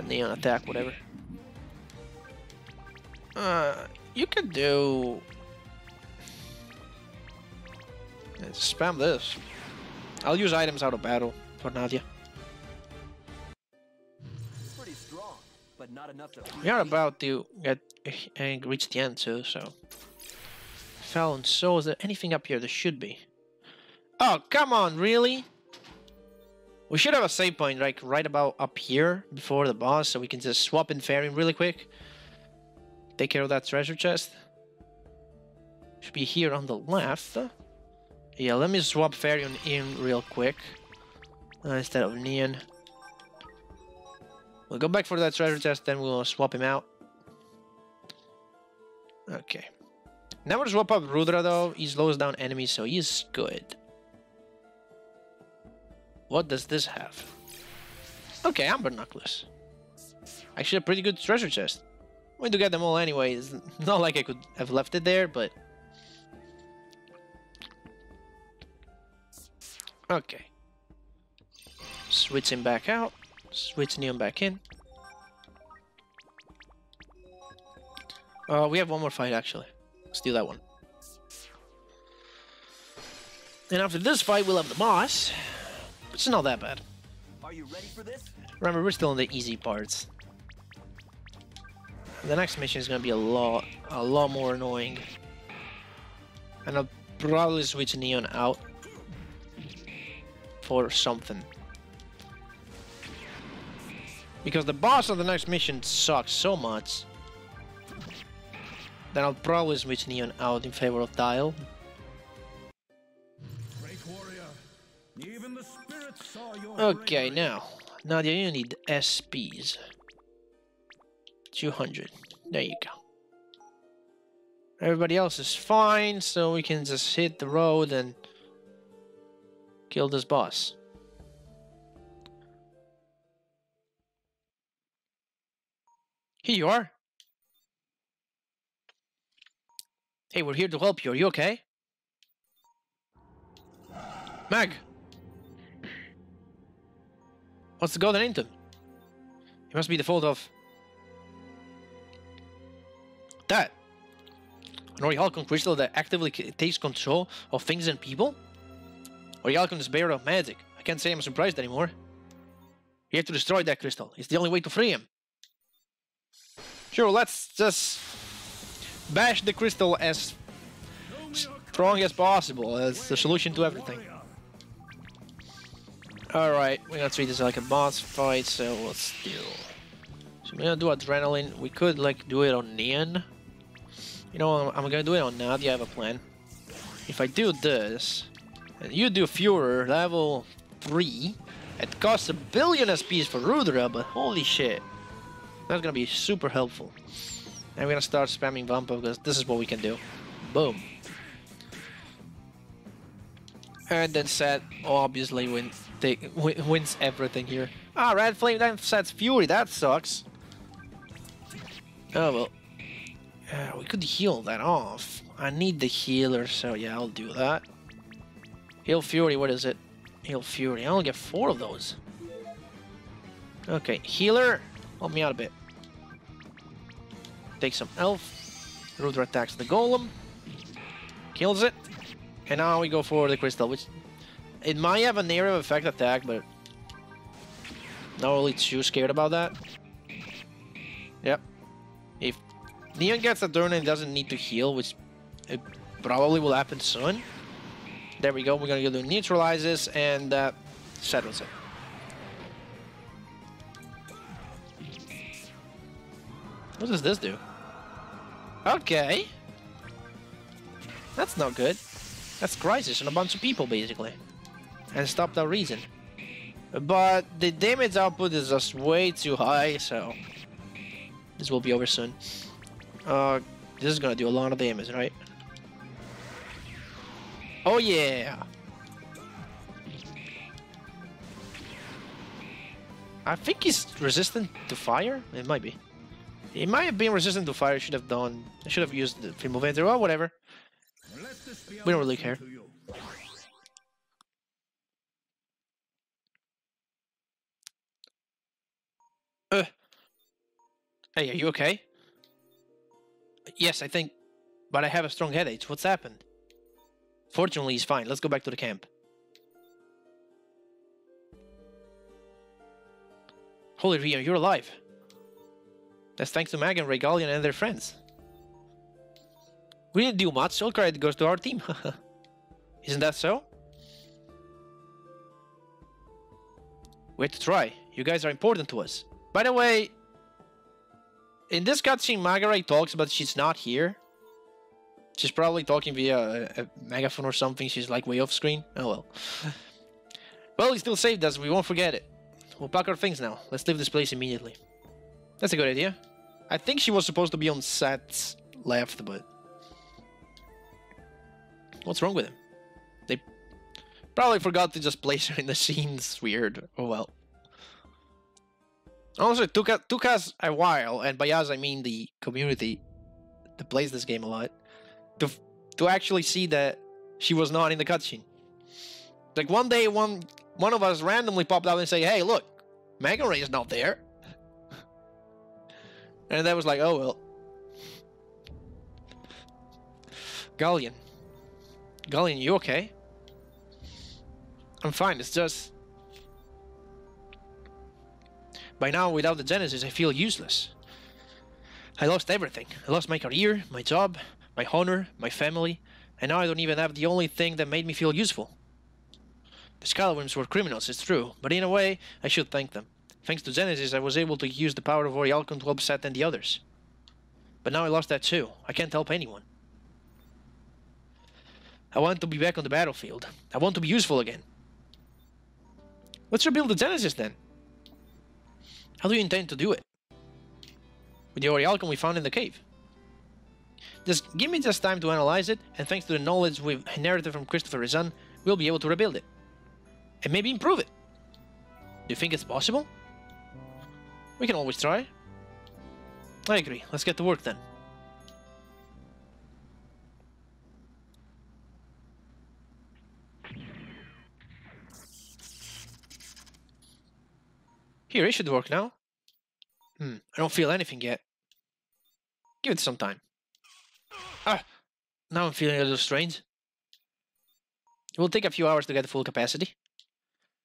Speaker 1: Neon attack, whatever. You could do... Spam this. I'll use items out of battle for Nadia.
Speaker 2: not enough to
Speaker 1: We are about to get reach the end too, so. Fallon, so is there anything up here? There should be. Oh, come on, really? We should have a save point like right about up here before the boss, so we can just swap in Fairing really quick. Take care of that treasure chest. Should be here on the left. Yeah, let me swap Fairing in real quick. Instead of Neon. We'll go back for that treasure chest, then we'll swap him out. Okay. Never swap up Rudra though, he slows down enemies, so he's good. What does this have? Okay, Amber Necklace. Actually a pretty good treasure chest. I'm going to get them all anyway, it's not like I could have left it there, but... Okay. Switch him back out. Switch Neon back in. We have one more fight actually. Let's do that one. And after this fight, we'll have the boss. It's not that bad.
Speaker 2: Are you ready for this?
Speaker 1: Remember, we're still in the easy parts. The next mission is gonna be a lot more annoying. And I'll probably switch Neon out for something. Because the boss of the next mission sucks so much. Then I'll probably switch Neon out in favor of Dial.
Speaker 2: Great warrior. Even the spirits saw your
Speaker 1: Okay, now Nadia, you need SPs. 200. There you go. Everybody else is fine, so we can just hit the road and kill this boss. Here you are. Hey, we're here to help you. Are you okay? Mag! What's the golden item? It must be the fault of... that. An Orichalcon crystal that actively takes control of things and people? Orichalcon is bearer of magic. I can't say I'm surprised anymore. You have to destroy that crystal. It's the only way to free him. Sure, let's just bash the crystal as strong as possible. That's the solution to everything. Alright, we're gonna treat this like a boss fight, so let's do... So we're gonna do Adrenaline. We could like do it on Neon. You know, I'm gonna do it on Nadia, I have a plan. If I do this, and you do Führer level 3, it costs 1 billion SPs for Rudra, but holy shit. That's gonna be super helpful. And we're gonna start spamming Vampa because this is what we can do. Boom. And then Set obviously wins everything here. Ah, Red Flame then sets Fury, that sucks. Oh well. We could heal that off. I need the healer, so yeah, I'll do that. Heal Fury, what is it? Heal Fury, I only get 4 of those. Okay, healer, help me out a bit. Take some elf. Rudra attacks the golem. Kills it. And now we go for the crystal, which... it might have an area of effect attack, but... not really too scared about that. Yep. If Neon gets a turn and doesn't need to heal, which it probably will happen soon. There we go, we're gonna go do neutralizes, and that settles it. What does this do? Okay. That's not good. That's crisis on a bunch of people, basically. And stop that reason. But the damage output is just way too high, so... this will be over soon. This is gonna do a lot of damage, right? Oh yeah! I think he's resistant to fire? It might be. He might have been resistant to fire. I should have used the free move enter. Well, whatever. We don't really care. Hey, are you okay? Yes, I think. But I have a strong headache. What's happened? Fortunately, he's fine. Let's go back to the camp. Holy Rio, you're alive. That's thanks to Megan, Regalian, and their friends. We didn't do much, all credit goes to our team. Isn't that so? We had to try. You guys are important to us. By the way, in this cutscene, Margaret talks, but she's not here. She's probably talking via a megaphone or something. She's like way off screen. Oh well. Well, he still saved us. We won't forget it. We'll pack our things now. Let's leave this place immediately. That's a good idea. I think she was supposed to be on Seth's left, but... What's wrong with him? They probably forgot to just place her in the scenes. Weird. Oh well. Also, it took us a while, and by us I mean the community that plays this game a lot, to actually see that she was not in the cutscene. Like one day, one of us randomly popped out and say, "Hey, look, Mega Ray is not there," and that was like, "Oh well." Galleon, you okay? I'm fine. It's just by now, without the Genesis, I feel useless. I lost everything. I lost my career, my job, my honor, my family, and now I don't even have the only thing that made me feel useful. The Scalaworms were criminals, it's true, but in a way, I should thank them. Thanks to Genesis, I was able to use the power of Orialcon to help Seth and the others. But now I lost that too. I can't help anyone. I want to be back on the battlefield. I want to be useful again. Let's rebuild the Genesis then. How do you intend to do it? With the Orialcon we found in the cave. Just give me just time to analyze it, and thanks to the knowledge we've inherited from Christopher Rizan, we'll be able to rebuild it. And maybe improve it. Do you think it's possible? We can always try. I agree. Let's get to work then. Here, it should work now. I don't feel anything yet. Give it some time. Now I'm feeling a little strange. It will take a few hours to get to full capacity.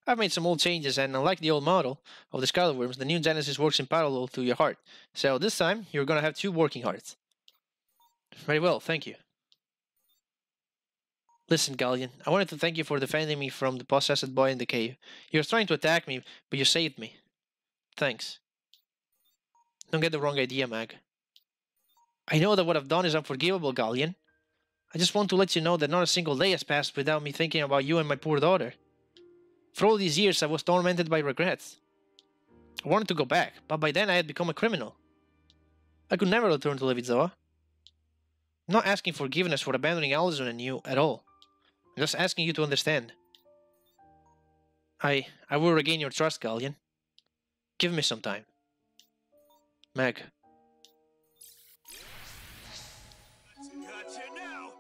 Speaker 1: I've made some old changes, and unlike the old model of the Scalaworms, the new Genesis works in parallel to your heart. So this time, you're gonna have 2 working hearts. Very well, thank you. Listen, Galleon, I wanted to thank you for defending me from the possessed boy in the cave. He was trying to attack me, but you saved me. Thanks. Don't get the wrong idea, Mag. I know that what I've done is unforgivable, Galleon. I just want to let you know that not a single day has passed without me thinking about you and my poor daughter. For all these years, I was tormented by regrets. I wanted to go back, but by then I had become a criminal. I could never return to Levizoa. I'm not asking forgiveness for abandoning Alison and you at all. I'm just asking you to understand. I will regain your trust, Galleon. Give me some time. Meg.
Speaker 2: Gotcha now.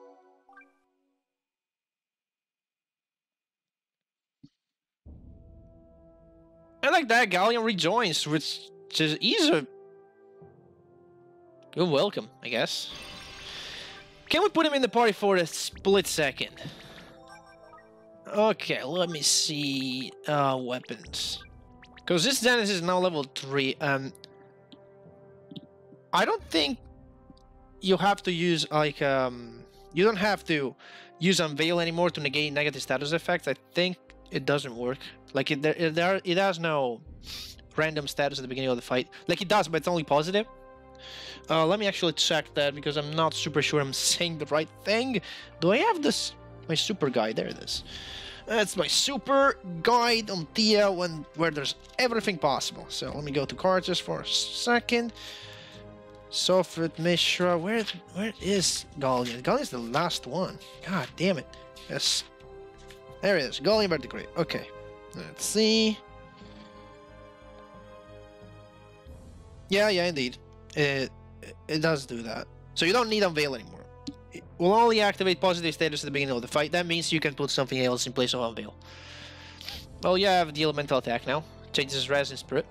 Speaker 1: I like that Galleon rejoins, which is easy. You're welcome, I guess. Can we put him in the party for a split second? Okay, let me see. Weapons. Because this Genesis is now level 3. I don't think you have to use, like, you don't have to use Unveil anymore to negate negative status effects. I think it doesn't work. Like, it has no random status at the beginning of the fight. Like, it does, but it's only positive. Let me actually check that, because I'm not super sure I'm saying the right thing. Do I have this? My super guide, there it is. That's my super guide on Theia, where there's everything possible. So let me go to cards just for a second. Sofrit, Mishra, where is Galleon? Galleon's the last one. God damn it. Yes. There it is. Galleon Verticrate. Okay. Let's see. Yeah, indeed. It does do that. So you don't need Unveil anymore. It will only activate positive status at the beginning of the fight. That means you can put something else in place of Unveil. Well, you have the elemental attack now. Changes res in spirit.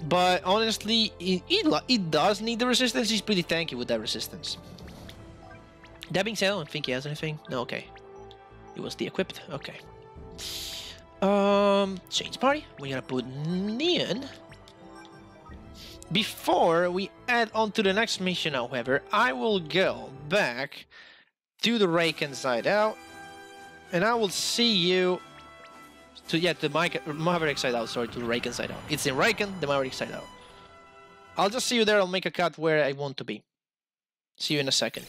Speaker 1: But honestly, it does need the resistance. He's pretty tanky with that resistance. That being said, I don't think he has anything. No, okay. It was de-equipped. Okay. Change party. We're gonna put Nian Before we add on to the next mission, however, I will go back to the Rake Inside Out, and I will see you to the Maverick Side Out. Sorry, to the Rake Inside Out. It's in Raken, the Maverick Side Out. I'll just see you there. I'll make a cut where I want to be. See you in a second.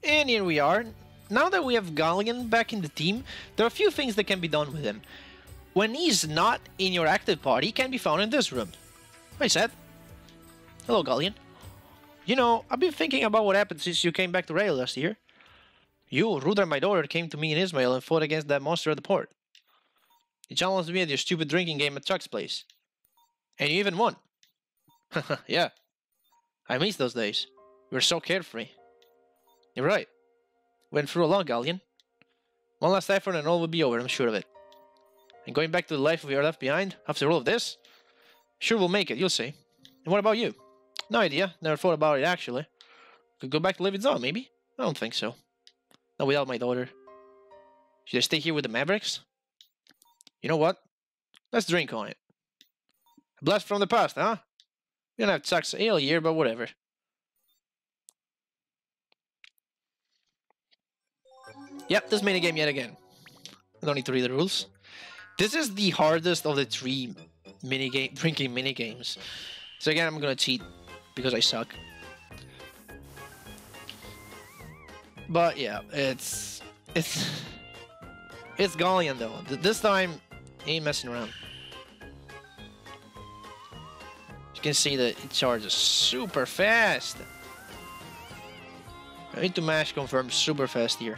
Speaker 1: And here we are. Now that we have Galleon back in the team, there are a few things that can be done with him. When he's not in your active party, he can be found in this room. Hi, Seth. Hello, Galleon. You know, I've been thinking about what happened since you came back to Rail last year. You, Rudra, and my daughter came to me in Ismail and fought against that monster at the port. You challenged me at your stupid drinking game at Chuck's place. And you even won. Yeah. I miss those days. We were so carefree. You're right. Went through a lot, Galleon. One last effort and all will be over, I'm sure of it. And going back to the life we are left behind, after all of this? Sure we'll make it, you'll see. And what about you? No idea, never thought about it actually. Could go back to Livid's Zone, maybe? I don't think so. Not without my daughter. Should I stay here with the Mavericks? You know what? Let's drink on it. A blast from the past, huh? We don't have Chuck's ale here, but whatever. Yep, this minigame yet again. I don't need to read the rules. This is the hardest of the 3 drinking minigames. So again, I'm gonna cheat because I suck. But yeah, it's Galleon though. This time, he ain't messing around. You can see that it charges super fast. I need to mash confirm super fast here.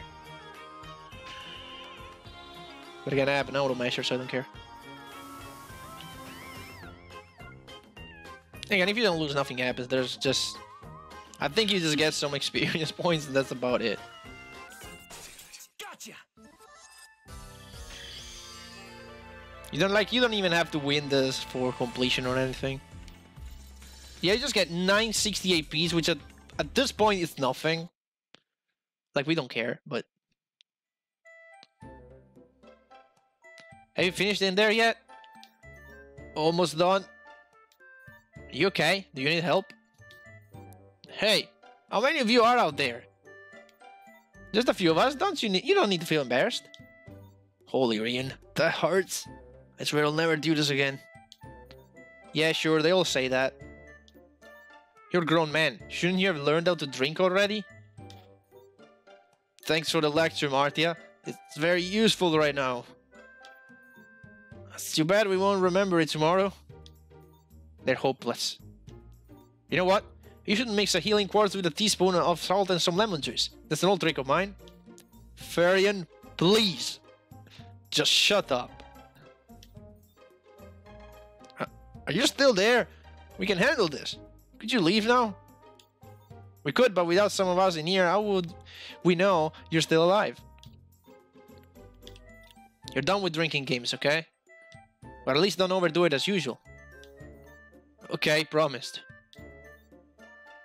Speaker 1: But again, I have an auto masher, so I don't care. Again, if you don't lose, nothing happens. There's just... I think you just get some experience points, and that's about it.
Speaker 2: Gotcha.
Speaker 1: You don't even have to win this for completion or anything. Yeah, you just get 968 Ps, which at this point is nothing. Like, we don't care, but... Have you finished in there yet? Almost done. You okay? Do you need help? Hey, how many of you are out there? Just a few of us. You don't need to feel embarrassed. Holy Rian, that hurts. I swear I'll never do this again. Yeah, sure, they all say that. You're a grown man. Shouldn't you have learned how to drink already? Thanks for the lecture, Martia. It's very useful right now. It's too bad we won't remember it tomorrow. They're hopeless. You know what? You should mix a healing quartz with a teaspoon of salt and some lemon juice. That's an old trick of mine. Farian, please. Just shut up. Are you still there? We can handle this. Could you leave now? We could, but without some of us in here, how would we know you're still alive? You're done with drinking games, okay? But at least don't overdo it as usual. Okay, promised.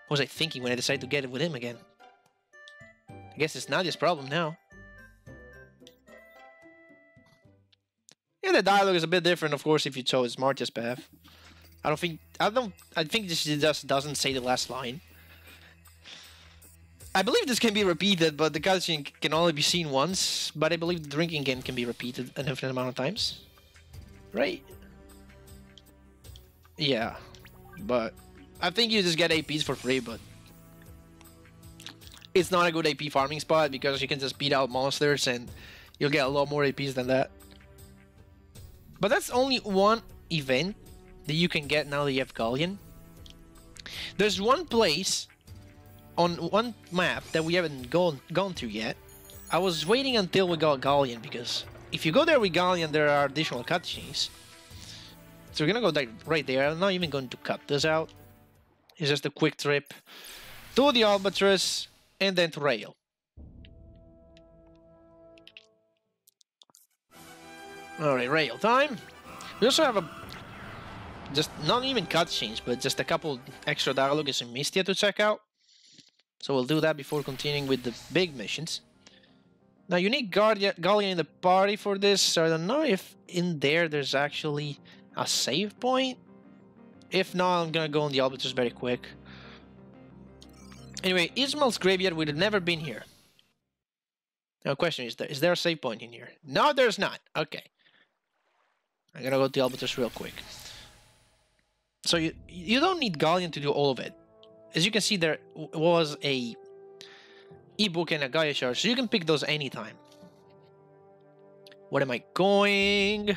Speaker 1: What was I thinking when I decided to get it with him again? I guess it's Nadia's problem now. Yeah, the dialogue is a bit different, of course, if you chose Martia's path. I think this just doesn't say the last line. I believe this can be repeated, but the cutscene can only be seen once. But I believe the drinking game can be repeated an infinite amount of times. Right? Yeah. But I think you just get APs for free, but it's not a good AP farming spot because you can just beat out monsters and you'll get a lot more APs than that. But that's only one event that you can get now that you have Galleon. There's one place on one map that we haven't gone to yet. I was waiting until we got Galleon because if you go there with Galleon, there are additional cutscenes. So we're gonna go right there. I'm not even going to cut this out. It's just a quick trip to the Albatross and then to Rail. Alright, Rail time. We also have just not even cutscenes, but just a couple extra dialogues in Mystia to check out. So we'll do that before continuing with the big missions. Now you need Galleon in the party for this, so I don't know if in there there's actually a save point. If not, I'm gonna go on the Albatross very quick. Anyway, Ismail's graveyard would have never been here. Now, question is there a save point in here? No, there's not. Okay. I'm gonna go to the Albatross real quick. So you don't need Galleon to do all of it. As you can see, there was a ebook and a Gaia shard, so you can pick those anytime. Where am I going?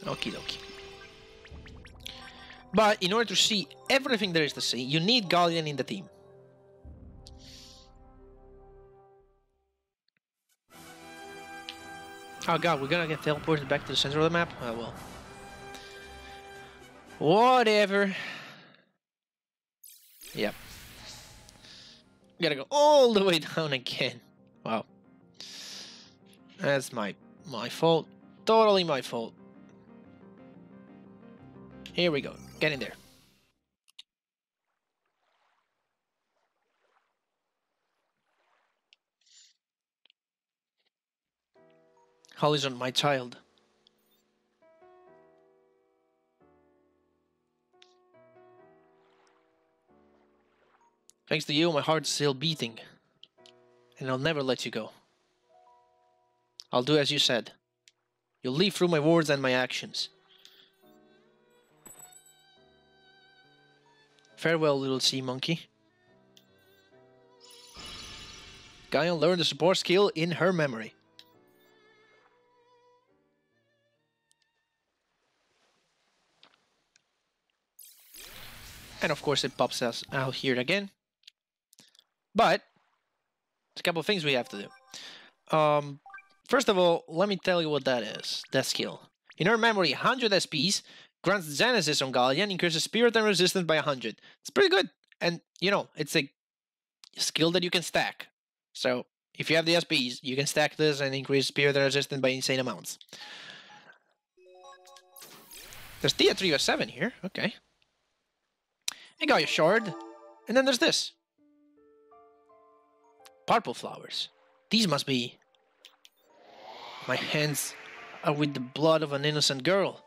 Speaker 1: Okie dokie. But in order to see everything there is to see, you need Galleon in the team. Oh god, we're gonna get teleported back to the center of the map? Oh well. Whatever. Yep. Gotta go all the way down again. Wow. That's my fault. Totally my fault. Here we go. Get in there. Horizon, my child. Thanks to you, my heart's still beating. And I'll never let you go. I'll do as you said. You'll live through my words and my actions. Farewell, little sea monkey. Gaia learned the support skill in her memory. And of course it pops us out here again. But there's a couple of things we have to do. First of all, let me tell you what that is. That skill. In her memory, 100 SPs grants Genesis on Galleon, increases spirit and resistance by 100. It's pretty good. And, you know, it's a skill that you can stack. So, if you have the SPs, you can stack this and increase spirit and resistance by insane amounts. There's Theia 7 here. Okay. I got your shard. And then there's this. Purple flowers. These must be... My hands are with the blood of an innocent girl.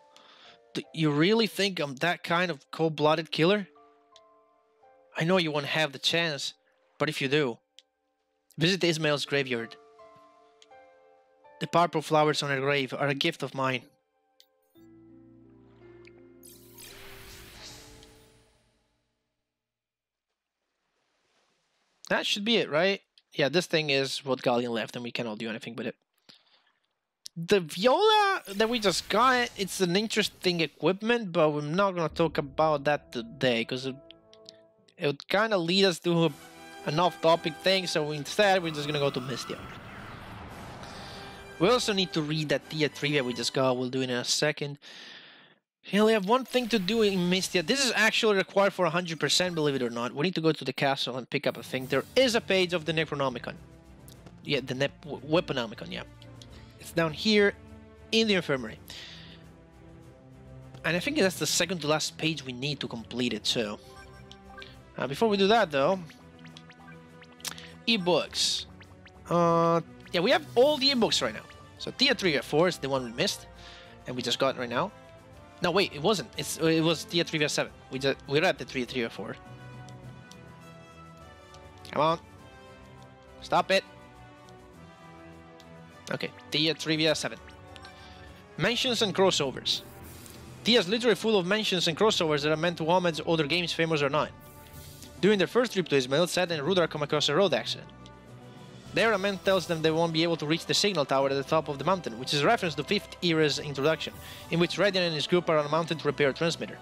Speaker 1: Do you really think I'm that kind of cold-blooded killer? I know you won't have the chance, but if you do, visit Ismail's graveyard. The purple flowers on her grave are a gift of mine. That should be it, right? Yeah, this thing is what Galleon left, and we cannot do anything with it. The viola that we just got, it's an interesting equipment, but we're not going to talk about that today, because it would kind of lead us to an off-topic thing, so instead we're just going to go to Mystia. We also need to read that Theia trivia we just got, we'll do it in a second. We only have one thing to do in Mystia. This is actually required for 100%, believe it or not. We need to go to the castle and pick up a thing. There is a page of the Necronomicon. Yeah, the Weaponomicon, yeah. It's down here in the infirmary. And I think that's the second to last page we need to complete it, so... before we do that, though... ebooks. Yeah, we have all the ebooks right now. So Theia 4 is the one we missed. And we just got it right now. No, wait, it wasn't. It was Theia 7. We read the Theia 4. Come on. Stop it. Okay, Theia 7. Mentions and crossovers. Theia's literally full of mentions and crossovers that are meant to homage other games, famous or not. During their first trip to Ismail, Sad and Rudar come across a road accident. There, a man tells them they won't be able to reach the signal tower at the top of the mountain, which is a reference to 5th Era's introduction, in which Radiant and his group are on a mountain to repair a transmitter.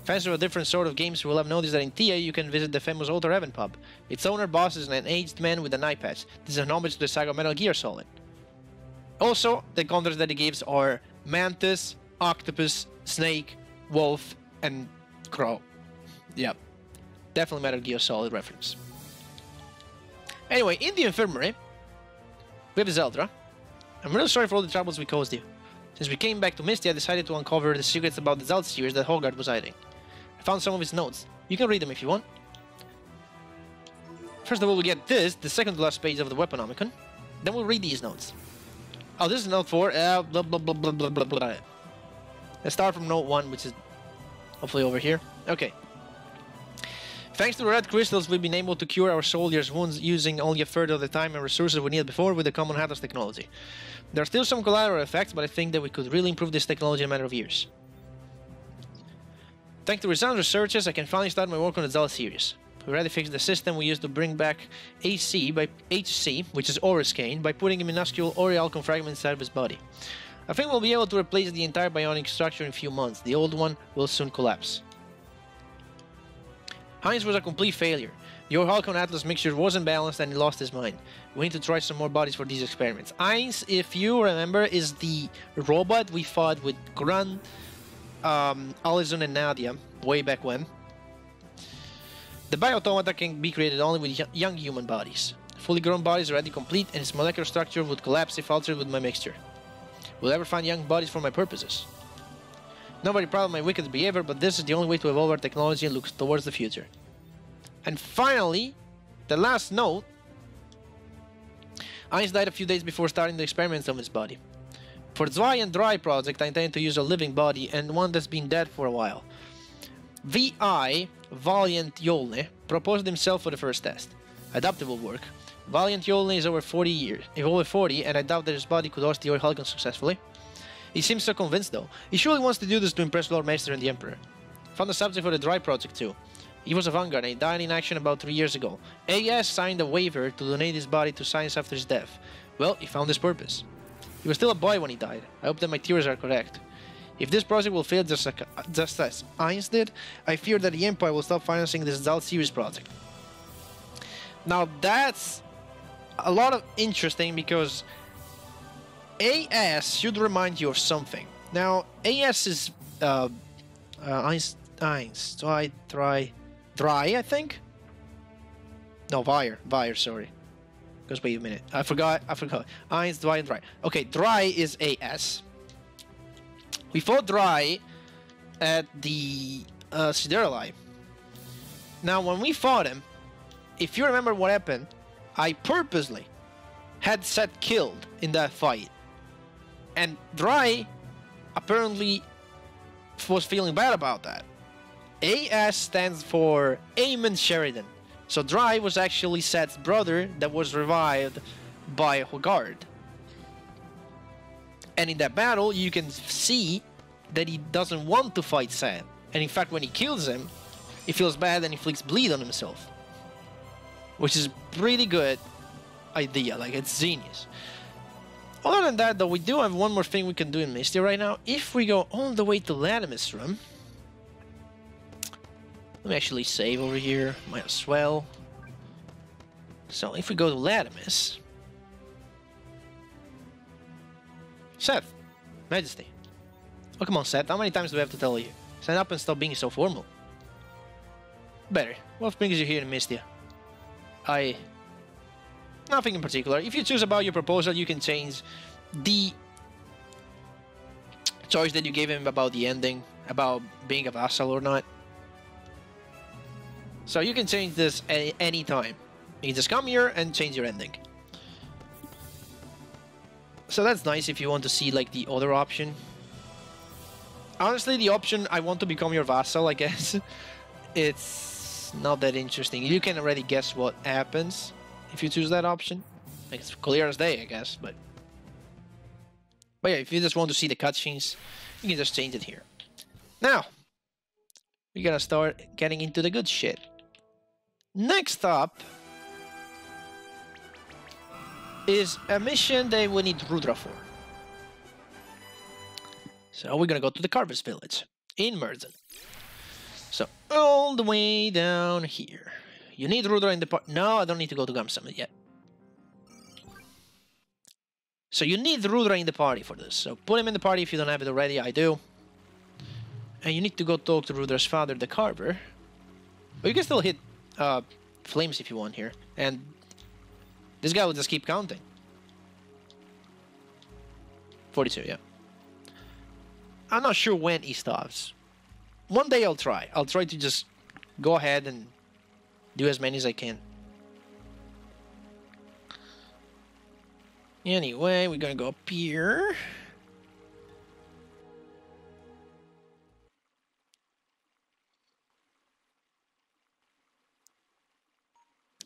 Speaker 1: Fans of a different sort of games will have noticed that in Theia you can visit the famous Outer Heaven pub. Its owner boss is an aged man with an eye patch. This is an homage to the saga of Metal Gear Solid. Also, the counters that he gives are Mantis, Octopus, Snake, Wolf, and Crow. Yep. Definitely Metal Gear Solid reference. Anyway, in the infirmary, we have Zeldra. I'm really sorry for all the troubles we caused you. Since we came back to Misty, I decided to uncover the secrets about the Zeld series that Hogard was hiding. I found some of his notes. You can read them if you want. First of all, we get this, the second to last page of the Weaponomicon. Then we'll read these notes. Oh, this is note 4. Blah, blah, blah, blah, blah, blah, blah. Let's start from note 1, which is hopefully over here. Okay. Thanks to the red crystals, we've been able to cure our soldiers' wounds using only a third of the time and resources we needed before with the common Hatters technology. There are still some collateral effects, but I think that we could really improve this technology in a matter of years. Thanks to Rizan's researches, I can finally start my work on the Zal series. We already fixed the system we used to bring back HC, which is Oriscane, by putting a minuscule Orichalcum fragment inside of his body. I think we'll be able to replace the entire bionic structure in a few months. The old one will soon collapse. Heinz was a complete failure. The Orichalcum Atlas mixture wasn't balanced and he lost his mind. We need to try some more bodies for these experiments. Heinz, if you remember, is the robot we fought with Gran, Alizun and Nadia way back when. The bioautomata can be created only with young human bodies. Fully grown bodies are already complete and its molecular structure would collapse if altered with my mixture. Will I ever find young bodies for my purposes? Not very proud of my wicked behavior, but this is the only way to evolve our technology and look towards the future. And finally, the last note. Heinz died a few days before starting the experiments on his body. For the Zwei and Dry project, I intend to use a living body and one that's been dead for a while. V.I. Valiant Yolne proposed himself for the first test. I doubt it will work. Valiant Yolne is over 40, and I doubt that his body could host the Orichalcum successfully. He seems so convinced though. He surely wants to do this to impress Lord Maester and the Emperor. Found a subject for the Dry project too. He was a vanguard and he died in action about 3 years ago. AS signed a waiver to donate his body to science after his death. Well, he found his purpose. He was still a boy when he died. I hope that my theories are correct. If this project will fail just as Heinz did, I fear that the Empire will stop financing this Zal series project. Now that's a lot of interesting because AS should remind you of something. Now AS is Heinz, Dry, I think? No, Vire, sorry. Because wait a minute. I forgot. Heinz, Dry, and Dry. Okay, Dry is AS. We fought Dry at the Siderali. Now, when we fought him, if you remember what happened, I purposely had Set killed in that fight. And Dry apparently was feeling bad about that. AS stands for Eamon Sheridan. So Dry was actually Set's brother that was revived by Hogard. And in that battle, you can see that he doesn't want to fight Set. And in fact, when he kills him, he feels bad and inflicts bleed on himself. Which is pretty good idea, like it's genius. Other than that though, we do have one more thing we can do in Misty right now. If we go all the way to Latimer's room. Let me actually save over here, might as well. So if we go to Latimer's. Seth, Majesty. Oh come on Seth, how many times do we have to tell you? Stand up and stop being so formal. Better. What brings you here in Mistia? Nothing in particular. If you choose about your proposal, you can change the choice that you gave him about the ending, about being a vassal or not. So you can change this at any time. You can just come here and change your ending. So that's nice if you want to see like the other option. Honestly, the option I want to become your vassal, I guess, it's not that interesting. You can already guess what happens if you choose that option. Like, it's clear as day, I guess, but yeah, if you just want to see the cutscenes, you can just change it here. Now, we're gonna start getting into the good shit. Next up is a mission that we need Rudra for. So we're gonna go to the Carver's village in Merzen. So all the way down here. You need Rudra in the party. No, I don't need to go to Gum Summit yet. So you need Rudra in the party for this. So put him in the party if you don't have it already. I do. And you need to go talk to Rudra's father, the Carver. But you can still hit flames if you want here. And this guy will just keep counting. 42, yeah. I'm not sure when he stops. One day I'll try. I'll try to just go ahead and do as many as I can. Anyway, we're gonna go up here.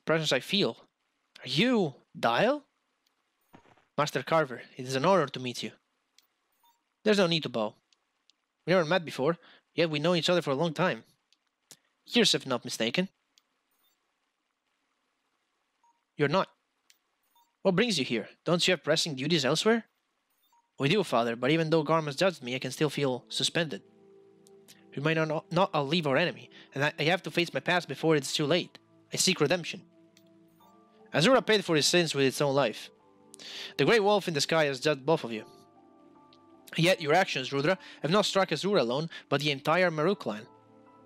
Speaker 1: presence I feel. Are you Dial? Master Carver, it is an honor to meet you. There's no need to bow. We never met before, yet we know each other for a long time. Years, if not mistaken. You're not. What brings you here? Don't you have pressing duties elsewhere? We do, Father, but even though Garm has judged me, I can still feel suspended. We might not outlive our enemy, and I have to face my past before it's too late. I seek redemption. Azura paid for his sins with its own life. The Great Wolf in the sky has judged both of you. Yet your actions, Rudra, have not struck Azura alone, but the entire Maru clan.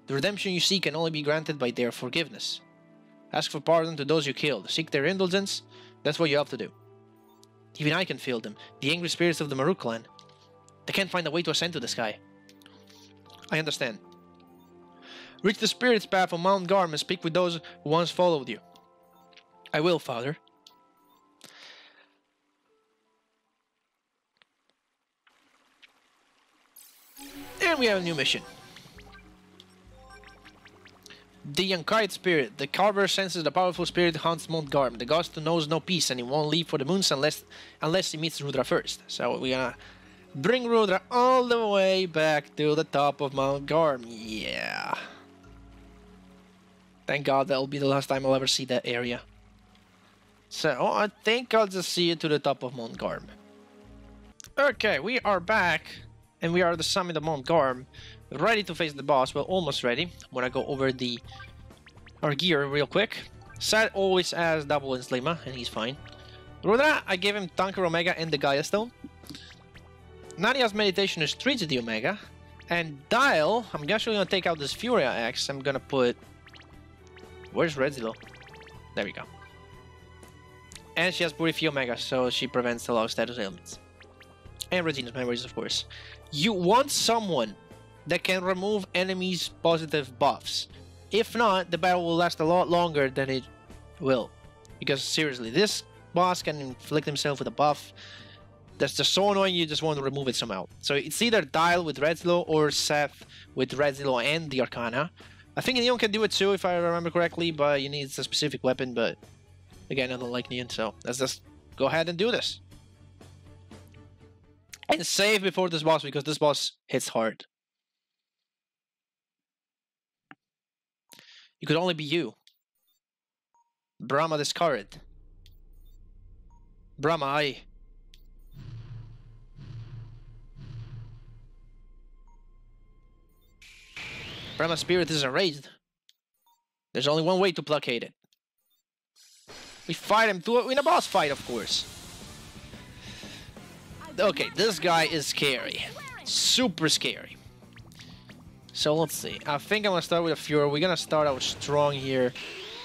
Speaker 1: The redemption you seek can only be granted by their forgiveness. Ask for pardon to those you killed. Seek their indulgence. That's what you have to do. Even I can feel them, the angry spirits of the Maru clan. They can't find a way to ascend to the sky. I understand. Reach the spirit's path on Mount Garm and speak with those who once followed you. I will, Father. And we have a new mission. The Yonkite Spirit. The Carver senses the powerful spirit haunts Mount Garm. The ghost knows no peace and he won't leave for the moons unless he meets Rudra first. So we're gonna bring Rudra all the way back to the top of Mount Garm. Yeah. Thank God that'll be the last time I'll ever see that area. So I think I'll just see it to the top of Mount Garm. Okay, we are back. And we are at the summit of Mount Garm. Ready to face the boss. Well, almost ready. I'm gonna go over our gear real quick. Sad always has double enslavement, and he's fine. Rudra, I gave him Tanker Omega and the Gaia Stone. Nadia's meditation is 3 to the Omega. And Dial, I'm actually gonna take out this Furia Axe. I'm gonna put... Where's Redzilo? There we go. And she has Purify Omega, so she prevents a lot of status ailments. And Regina's memories, of course. You want someone that can remove enemies' positive buffs. If not, the battle will last a lot longer than it will. Because seriously, this boss can inflict himself with a buff that's just so annoying you just want to remove it somehow. So it's either Dial with Redzilo or Seth with Redzilo and the Arcana. I think Neon can do it too if I remember correctly, but you need a specific weapon, but again, I don't like Neon, so let's just go ahead and do this. And save before this boss, because this boss hits hard. It could only be you. Brahma discarded. Brahma, I... Brahma's spirit is enraged. There's only one way to placate it. We fight him in a boss fight, of course. Okay, this guy is scary. Super scary. So let's see. I think I'm gonna start with a Fury. We're gonna start out strong here.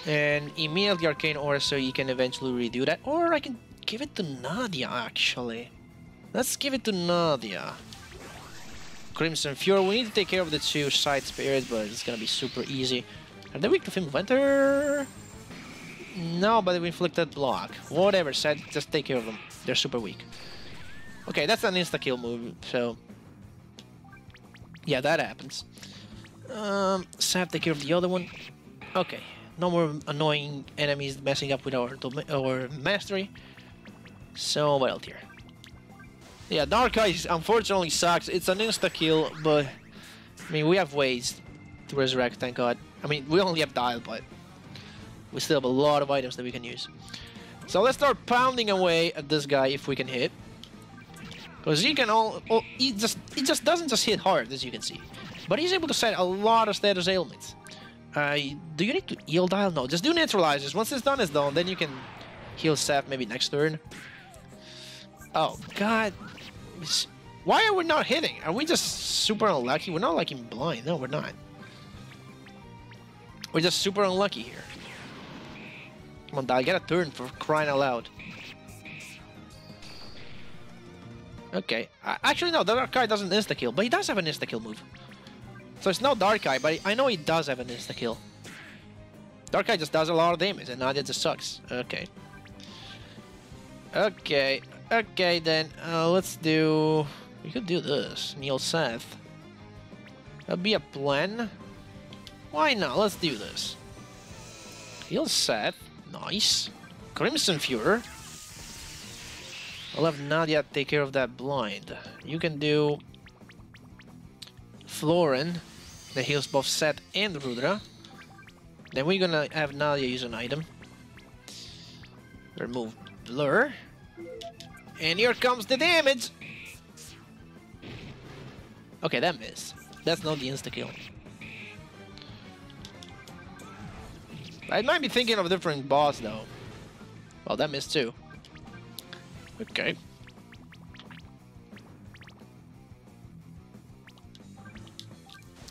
Speaker 1: And immediately Arcane Aura so you can eventually redo that. Or I can give it to Nadia, actually. Let's give it to Nadia. Crimson Fury. We need to take care of the 2 side spirits, but it's gonna be super easy. Are they weak to Film of Winter? No, but they've inflicted block. Whatever, said, just take care of them. They're super weak. Okay, that's an insta-kill move, so... Yeah, that happens. Sap, take care of the other one. Okay, no more annoying enemies messing up with our mastery. So, what else here? Yeah, Dark Eyes unfortunately sucks. It's an insta-kill, but... I mean, we have ways to resurrect, thank God. I mean, we only have Dial, but... we still have a lot of items that we can use. So let's start pounding away at this guy if we can hit. Because he can he just doesn't just hit hard, as you can see. But he's able to set a lot of status ailments. Do you need to heal Dial? No, just do neutralizers. Once it's done, then you can heal Seth maybe next turn. Oh, God. Why are we not hitting? Are we just super unlucky? We're not like in blind. No, we're not. We're just super unlucky here. Come on, Dial, get a turn for crying out loud. Okay. Actually, no, the Dark Eye doesn't insta-kill, but he does have an insta-kill move. So it's not Dark Eye, but I know he does have an insta-kill. Dark Eye just does a lot of damage, and Nadia just sucks. Okay. Okay. Okay, then. Let's do... We could do this. Kneel Seth. That'd be a plan. Why not? Let's do this. Heal Seth. Nice. Crimson Fury. I'll have Nadia take care of that blind. You can do Florin, that heals both Set and Rudra. Then we're gonna have Nadia use an item. Remove Blur. And here comes the damage! Okay, that missed. That's not the insta-kill. I might be thinking of a different boss though. Well, that missed too. Okay.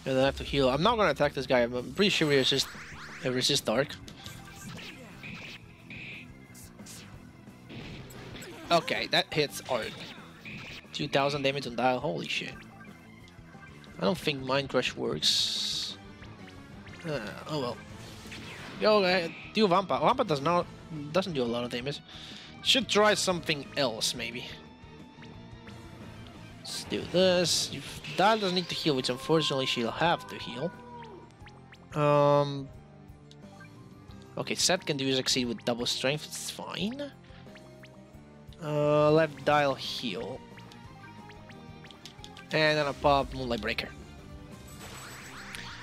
Speaker 1: And I have to heal. I'm not gonna attack this guy. I'm pretty sure he resist dark. Okay, that hits hard. 2000 damage on dial. Holy shit. I don't think Mind Crush works. Oh well. Go do Vampa. Vampa doesn't do a lot of damage. Should try something else maybe. Let's do this. If Dial doesn't need to heal, which unfortunately she'll have to heal. Okay, Set can do Exceed with double strength, it's fine. Let Dial heal. And then I'll pop Moonlight Breaker.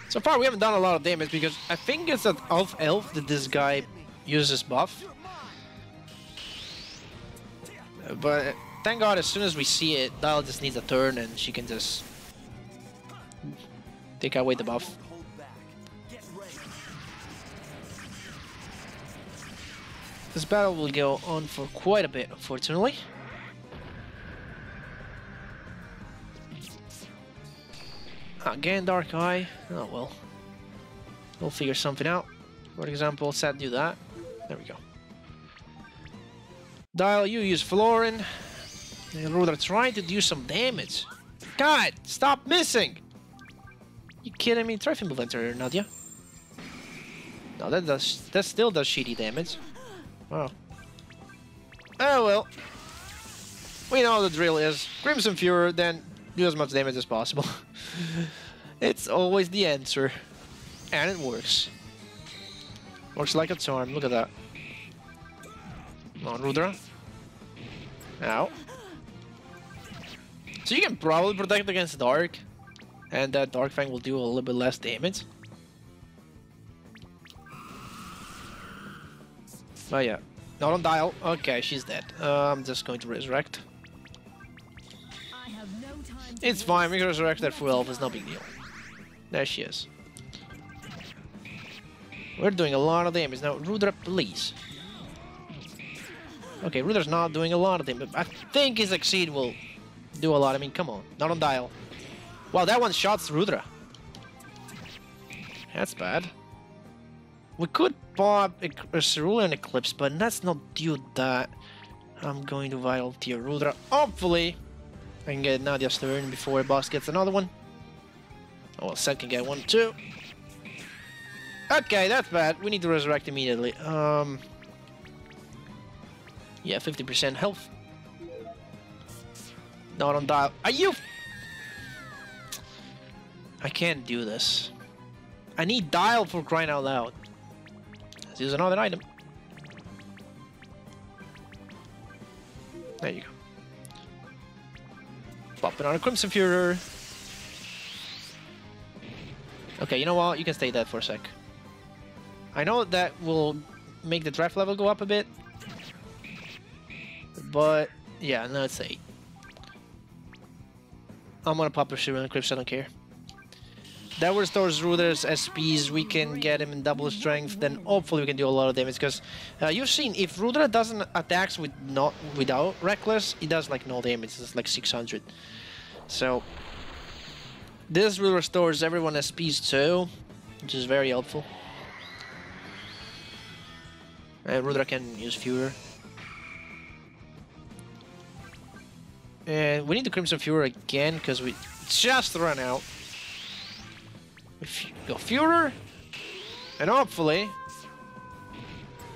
Speaker 1: So far we haven't done a lot of damage because I think it's at off elf that this guy uses buff. But thank God as soon as we see it, Dial just needs a turn and she can just take away the buff. This battle will go on for quite a bit, unfortunately. Again, Dark Eye. Oh well. We'll figure something out. For example, Set do that. There we go. Dial, you use Florin. And Rudra trying to do some damage. God, stop missing! You kidding me? Try Fimble Enter, Nadia. No, that still does shitty damage. Wow. Oh well. We know the drill is. Crimson Fury, then do as much damage as possible. It's always the answer. And it works. Works like a charm, look at that. Come on, Rudra. Ow. So you can probably protect against Dark. And that Dark Fang will do a little bit less damage. But yeah. Not on Dial. Okay, she's dead. I'm just going to resurrect. It's fine, we can resurrect that full elf, it's no big deal. There she is. We're doing a lot of damage. Now, Rudra, please. Okay, Rudra's not doing a lot of damage. I think his Exceed will do a lot. I mean, come on. Not on Dial. Wow, that one shots Rudra. That's bad. We could pop a Cerulean Eclipse, but let's not do that. I'm going to Vital Tier Rudra. Hopefully, I can get Nadia's turn before the boss gets another one. Oh, well, Set can get one too. Okay, that's bad. We need to resurrect immediately. Yeah, 50% health. Not on Dial. Are you? I can't do this. I need Dial for crying out loud. Let's use another item. There you go. Pop it on a Crimson Fury. Okay, you know what? You can stay dead for a sec. I know that will make the draft level go up a bit. But, yeah, no, it's 8. I'm gonna pop a Cerulean Eclipse, I don't care. That restores Rudra's SPs, we can get him in double strength, then hopefully we can do a lot of damage, because you've seen, if Rudra doesn't attacks without Reckless, he does like no damage, it's like 600. So, this will restores everyone SPs too, which is very helpful. And Rudra can use Fury. And we need the Crimson Fury again, because we just run out. Go Fury, and hopefully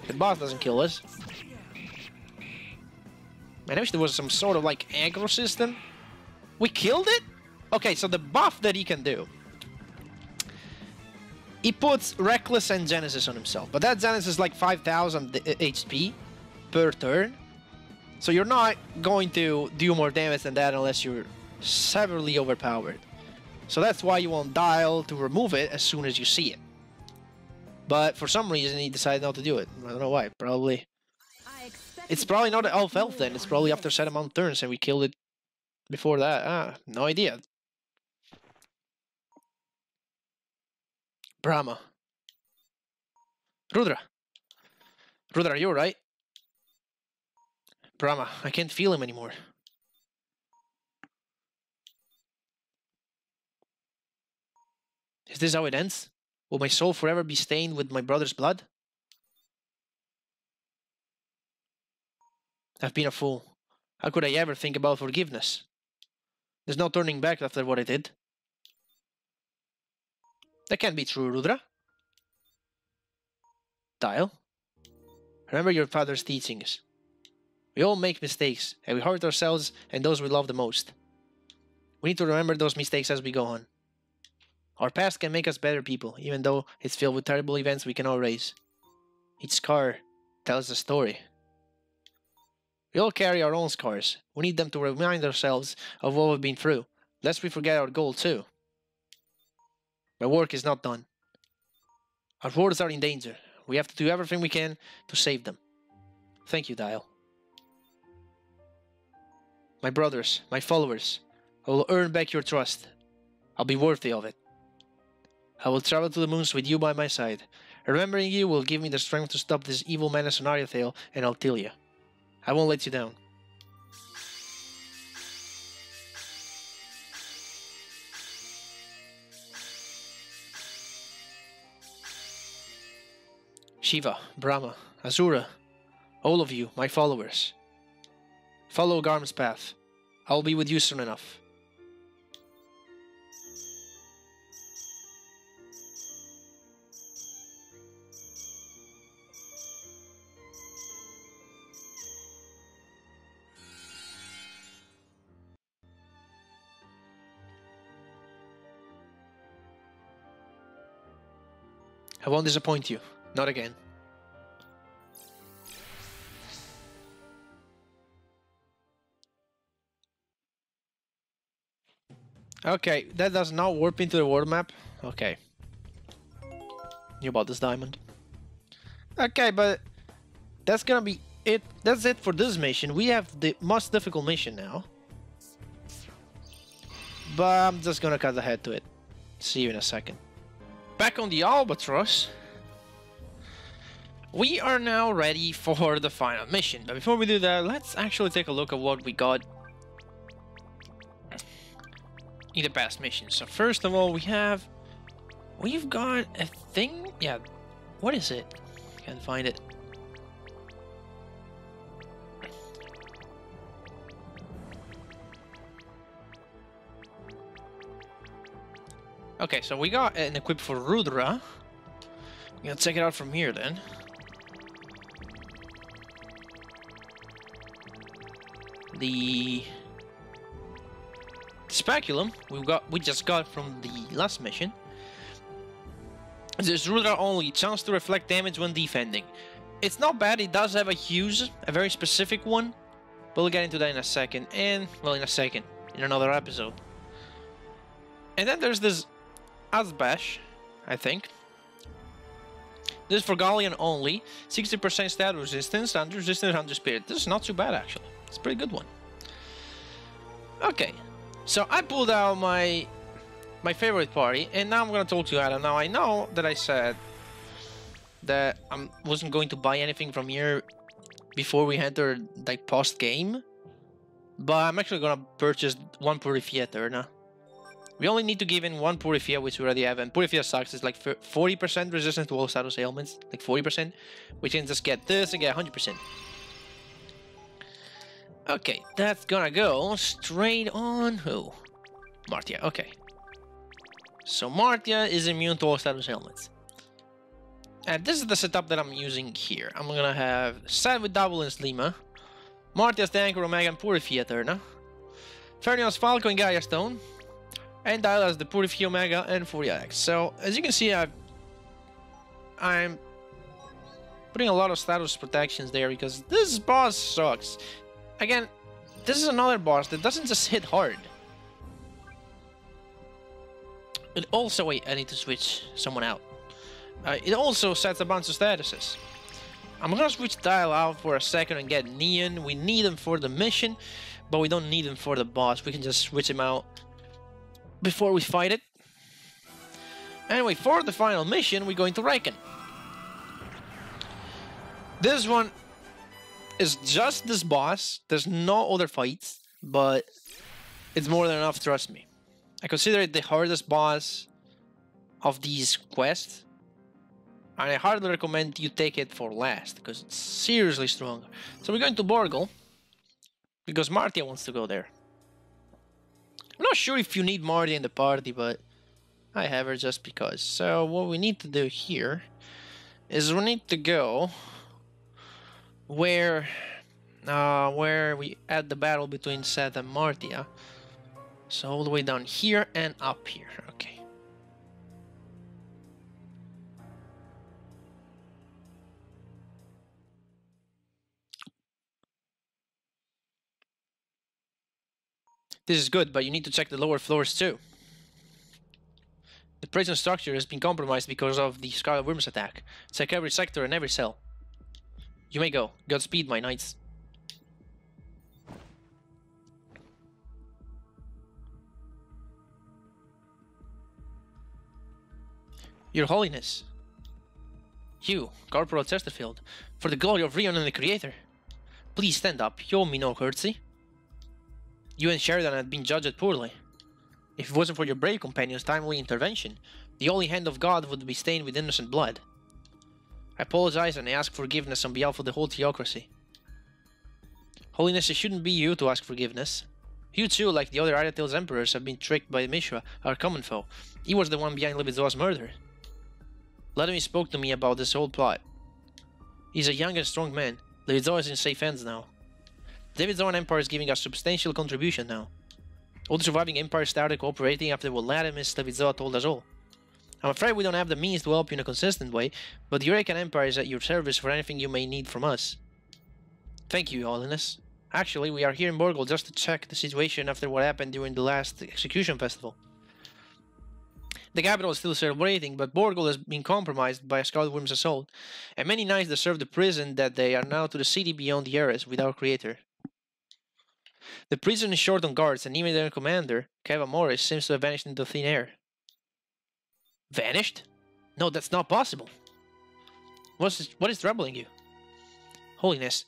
Speaker 1: the boss doesn't kill us. Man, I wish there was some sort of like aggro system. We killed it? Okay, so the buff that he can do He puts Reckless and Genesis on himself, but that Genesis is like 5,000 HP per turn. So you're not going to do more damage than that unless you're severely overpowered. So that's why you want Dial to remove it as soon as you see it. But for some reason he decided not to do it. I don't know why. Probably... It's probably not an elf then. It's probably after a set amount of turns and we killed it before that. Ah, no idea. Brahma. Rudra. Rudra, are you alright? Brahma, I can't feel him anymore. Is this how it ends? Will my soul forever be stained with my brother's blood? I've been a fool. How could I ever think about forgiveness? There's no turning back after what I did. That can't be true, Rudra. Dial. Remember your father's teachings. We all make mistakes, and we hurt ourselves and those we love the most. We need to remember those mistakes as we go on. Our past can make us better people, even though it's filled with terrible events we cannot erase. Each scar tells a story. We all carry our own scars. We need them to remind ourselves of what we've been through, lest we forget our goal too. My work is not done. Our worlds are in danger. We have to do everything we can to save them. Thank you, Dial. My brothers, my followers, I will earn back your trust. I'll be worthy of it. I will travel to the moons with you by my side. Remembering you will give me the strength to stop this evil menace on Ariathale and Altilia. I won't let you down. Shiva, Brahma, Asura, all of you, my followers. Follow Garm's path. I will be with you soon enough. I won't disappoint you. Not again. Okay, that does not warp into the world map. Okay. Knew about this diamond. Okay, but that's gonna be it. That's it for this mission. We have the most difficult mission now. But I'm just gonna cut ahead to it. See you in a second. Back on the Albatross. We are now ready for the final mission. But before we do that, let's actually take a look at what we got in the past mission. So first of all, we've got a thing. Yeah, what is it? Can't find it. Okay, so we got an equip for Rudra. I'm gonna check it out from here then. The speculum we just got from the last mission. This is Rudra only, chance to reflect damage when defending. It's not bad, it does have a very specific one, but we'll get into that in a second, and well, in another episode. And then there's this Azbash, I think. This is for Galleon only, 60% stat resistance, and resistance 100 spirit. This is not too bad actually. It's a pretty good one. Okay, so I pulled out my favorite party, and now I'm gonna talk to you, Adam. Now I know that I said that I wasn't going to buy anything from here before we entered like post game, but I'm actually gonna purchase one Purifia Eterna. We only need to give in one Purifia, which we already have, and Purifia sucks. It's like 40% resistance to all status ailments, like 40%. We can just get this and get 100%. Okay, that's gonna go straight on who? Martia, okay. So Martia is immune to all status ailments. And this is the setup that I'm using here. I'm gonna have Sad with Double and Slima, Martia's the Anchor Omega and Purifia Eterna, Fernion's Falco and Gaia Stone, and Dial as the Purifia Omega and Furia X. So as you can see, I've I'm putting a lot of status protections there because this boss sucks. Again, this is another boss that doesn't just hit hard. It also... Wait, I need to switch someone out. It also sets a bunch of statuses. I'm gonna switch Dial out for a second and get Neon. We need him for the mission, but we don't need him for the boss. We can just switch him out before we fight it. Anyway, for the final mission, we're going to Reckon. This one is just this boss. There's no other fights, but it's more than enough, trust me. I consider it the hardest boss of these quests, and I hardly recommend you take it for last, because it's seriously strong. So we're going to Borgel, because Martia wants to go there. I'm not sure if you need Martia in the party, but I have her just because. So what we need to do here is we need to go where we had the battle between Seth and Martia. So all the way down here and up here. Okay. This is good, but you need to check the lower floors too. The prison structure has been compromised because of the Scarlet Worm's attack. Check every sector and every cell. You may go. Godspeed, my knights. Your Holiness. You, Corporal Chesterfield, for the glory of Rion and the Creator. Please stand up. You owe me no courtesy. You and Sheridan had been judged poorly. If it wasn't for your brave companion's timely intervention, the holy hand of God would be stained with innocent blood. I apologize and I ask forgiveness on behalf of the whole theocracy. Holiness, it shouldn't be you to ask forgiveness. You too, like the other Ariatel's emperors, have been tricked by Mishra, our common foe. He was the one behind Levizoa's murder. Vladimir spoke to me about this whole plot. He's a young and strong man. Levizoa is in safe hands now. The Levizoan Empire is giving us substantial contribution now. All the surviving empires started cooperating after what Latimus Levizoa told us all. I'm afraid we don't have the means to help you in a consistent way, but the Eureka Empire is at your service for anything you may need from us. Thank you, Your Holiness. Actually, we are here in Borgel just to check the situation after what happened during the last execution festival. The capital is still celebrating, but Borgel has been compromised by a Scarlet Worm's assault, and many knights deserve the prison that they are now to the city beyond the Eris with our creator. The prison is short on guards, and even their commander, Keva Morris, seems to have vanished into thin air. Vanished? No, that's not possible. What is troubling you? Holiness,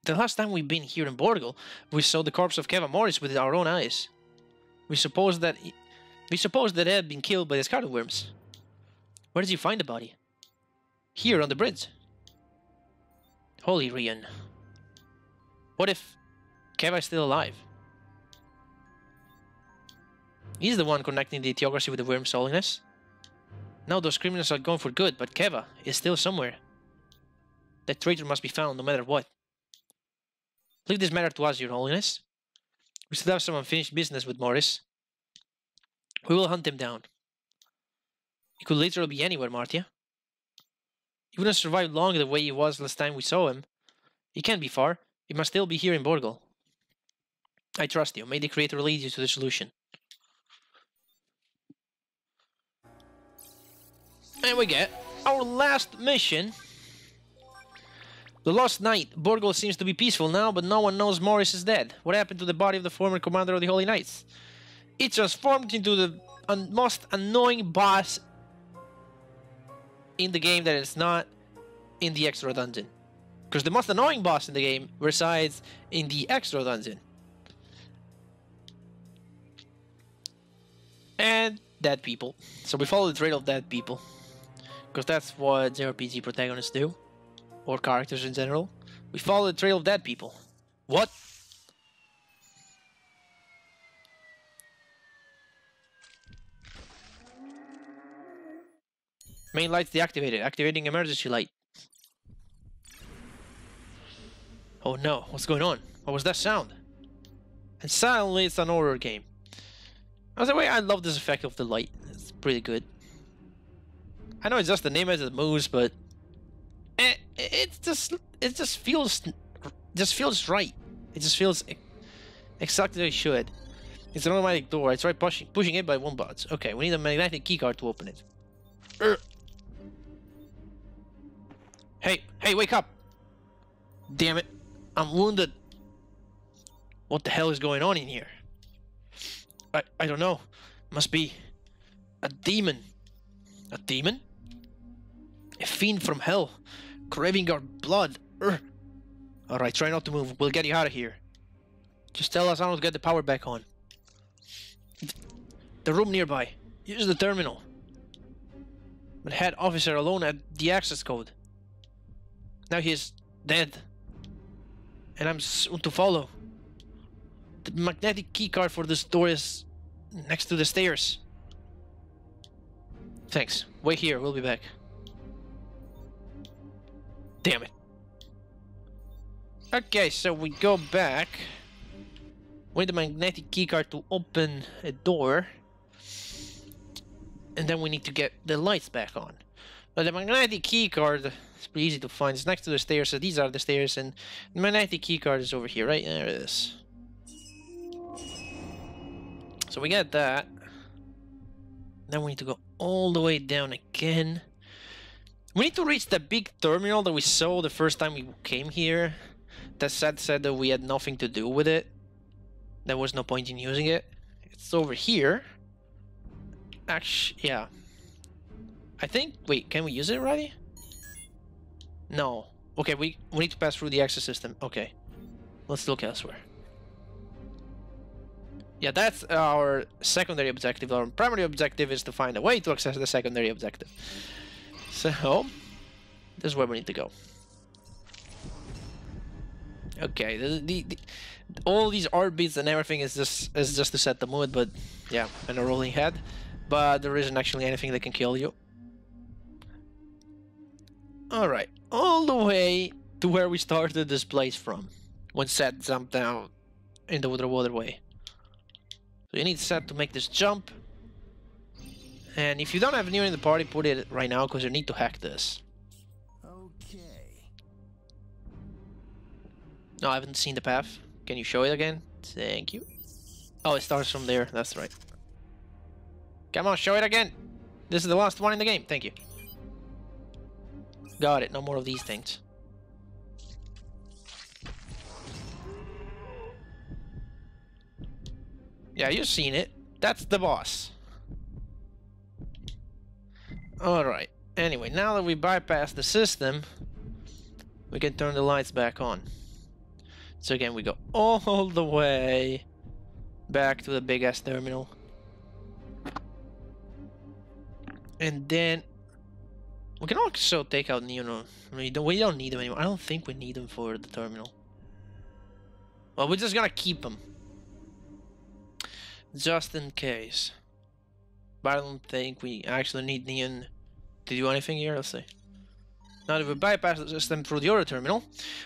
Speaker 1: the last time we've been here in Borgel, we saw the corpse of Keva Morris with our own eyes. We suppose that it had been killed by the Scarlet Worms. Where did you find the body? Here on the bridge. Holy Rion. What if Keva is still alive? He's the one connecting the theocracy with the Worm's, Holiness. Now those criminals are gone for good, but Keva is still somewhere. That traitor must be found no matter what. Leave this matter to us, Your Holiness. We still have some unfinished business with Morris. We will hunt him down. He could literally be anywhere, Martia. He wouldn't survive long the way he was last time we saw him. He can't be far. He must still be here in Borgel. I trust you. May the Creator lead you to the solution. And we get our last mission. The Lost Knight. Borgel seems to be peaceful now, but no one knows Morris is dead. What happened to the body of the former commander of the Holy Knights? It transformed into the most annoying boss in the game that is not in the extra dungeon. Because the most annoying boss in the game resides in the extra dungeon. And dead people. So we follow the trail of dead people. Because that's what JRPG protagonists do. Or characters in general. We follow the trail of dead people. What? Main lights deactivated. Activating emergency light. Oh no, what's going on? What was that sound? And suddenly it's an horror game. By the way, I love this effect of the light. It's pretty good. I know it's just the name as it moves, but it just feels right. It just feels exactly as it should. It's an automatic door. I tried pushing it, but it won't budge. Okay, we need a magnetic keycard to open it. Hey, wake up! Damn it, I'm wounded. What the hell is going on in here? I don't know. Must be a demon. A demon? A fiend from hell, craving our blood. Alright, try not to move. We'll get you out of here. Just tell us how to get the power back on. The room nearby. Use the terminal. But head officer alone had the access code. Now he is dead. And I'm soon to follow. The magnetic keycard for this door is next to the stairs. Thanks. Wait here, we'll be back. Damn it. Okay, so we go back. We need the magnetic keycard to open a door. And then we need to get the lights back on. But the magnetic keycard is pretty easy to find. It's next to the stairs, so these are the stairs, and the magnetic keycard is over here, right? There it is. So we get that. Then we need to go all the way down again. We need to reach the big terminal that we saw the first time we came here. That said that we had nothing to do with it. There was no point in using it. It's over here. Actually, yeah. I think... Wait, can we use it already? No. Okay, we need to pass through the access system. Okay. Let's look elsewhere. Yeah, that's our secondary objective. Our primary objective is to find a way to access the secondary objective. So, this is where we need to go. Okay, all these art beats and everything is just to set the mood, but yeah, and a rolling head. But there isn't actually anything that can kill you. Alright, all the way to where we started this place from. When Seth jumped down in the waterway. So you need Seth to make this jump. And if you don't have Neo in the party, put it right now, because you need to hack this.
Speaker 2: Okay.
Speaker 1: No, I haven't seen the path. Can you show it again? Thank you. Oh, it starts from there. That's right. Come on, show it again. This is the last one in the game. Thank you. Got it. No more of these things. Yeah, you've seen it. That's the boss. Alright. Anyway, now that we bypassed the system, we can turn the lights back on. So again, we go all the way back to the big-ass terminal. And then we can also take out Neo. We don't need them anymore. I don't think we need them for the terminal. Well, we're just gonna keep them. Just in case. But I don't think we actually need Neon to do anything here. Let's see. Now that we bypass the system through the other terminal,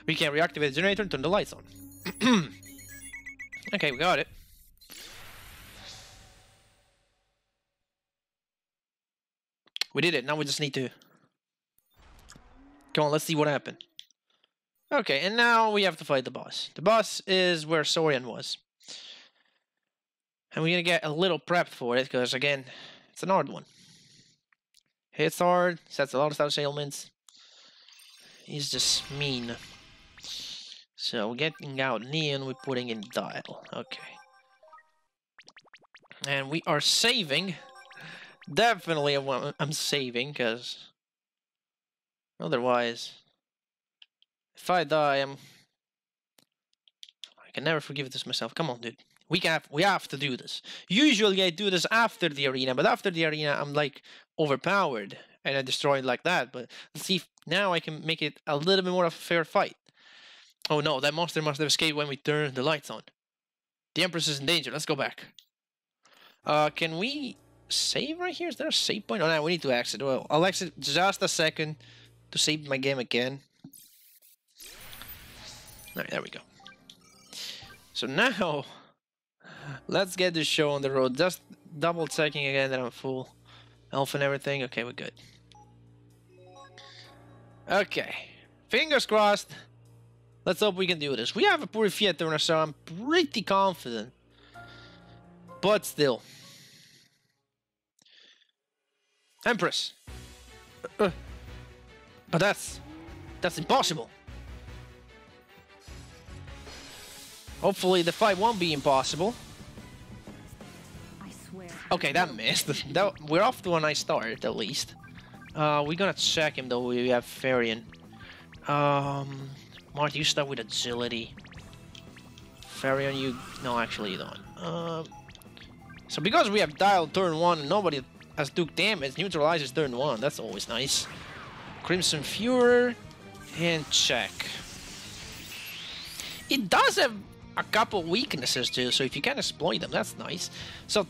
Speaker 1: we can reactivate the generator and turn the lights on. Okay, we got it. We did it. Now we just need to... Come on, let's see what happened. Okay, and now we have to fight the boss. The boss is where Sorian was. And we're gonna get a little prepped for it, because again, it's an hard one. Hits hard, sets a lot of stat ailments. He's just mean. So we're getting out Neon, we're putting in Dial. Okay. And we are saving. Definitely I'm saving, because otherwise, if I die, I can never forgive this myself. Come on, dude. We have to do this. Usually I do this after the arena, but after the arena I'm like overpowered and I destroy it like that. But let's see if now I can make it a little bit more of a fair fight. Oh no, that monster must have escaped when we turned the lights on. The Empress is in danger. Let's go back. Can we save right here? Is there a save point? Oh no, we need to exit. Well, I'll exit just a second to save my game again. Alright, there we go. So now, let's get this show on the road. Just double checking again that I'm full health and everything. Okay, we're good. Okay. Fingers crossed. Let's hope we can do this. We have a Purificator, so I'm pretty confident. But still. Empress. But that's impossible. Hopefully the fight won't be impossible.
Speaker 3: I swear.
Speaker 1: Okay, that missed. We're off to a nice start, at least. We're gonna check him, though. We have Farian. Marty, you start with agility. Farian, you... No, actually you don't. So because we have dialed turn 1 and nobody has took damage, neutralizes turn 1. That's always nice. Crimson Fuhrer. And check. It does have a couple weaknesses too, so if you can exploit them, that's nice. So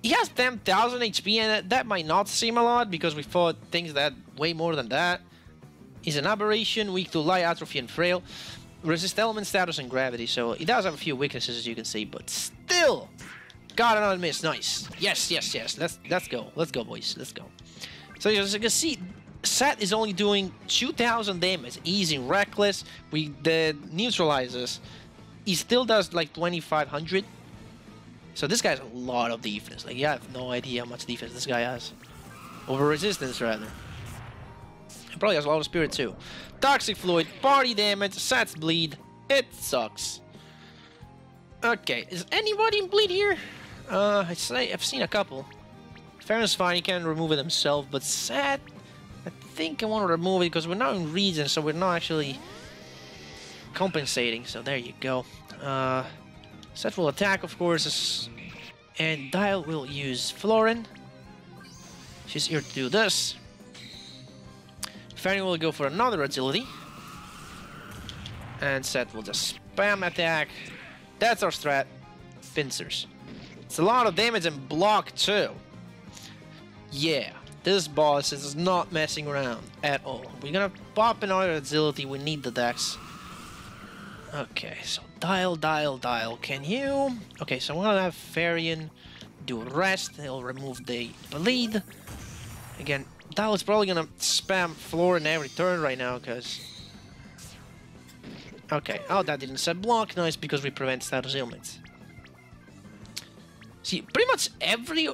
Speaker 1: he has 10,000 HP, and that might not seem a lot because we fought things that way more than that. He's an aberration, weak to light, atrophy, and frail. Resist element, status, and gravity. So he does have a few weaknesses, as you can see, but still got another miss. Nice. Yes, yes, yes. Let's go. Let's go, boys. Let's go. So as you can see, Set is only doing 2,000 damage. Easy, reckless. The neutralizes. He still does like 2,500. So this guy has a lot of defense. Like, you have no idea how much defense this guy has. Over resistance, rather. He probably has a lot of spirit too. Toxic fluid, party damage, Sats bleed. It sucks. Okay, is anybody in bleed here? I've seen a couple. Farron's fine, he can remove it himself, but Sat, I think I want to remove it because we're not in region, so we're not actually compensating. So there you go. Sat will attack, of course, and Dial will use Florin. She's here to do this. Fanny will go for another agility. And Seth will just spam attack. That's our strat. Pincers. It's a lot of damage and block too. Yeah, this boss is not messing around at all. We're gonna pop another agility. We need the dex. Okay, so Dial. Can you? Okay, so I'm gonna have Farian do rest. He'll remove the bleed. Again, Dial is probably gonna spam Florin every turn right now, because... Okay, oh, that didn't set block. Nice, because we prevent status ailments. See, pretty much every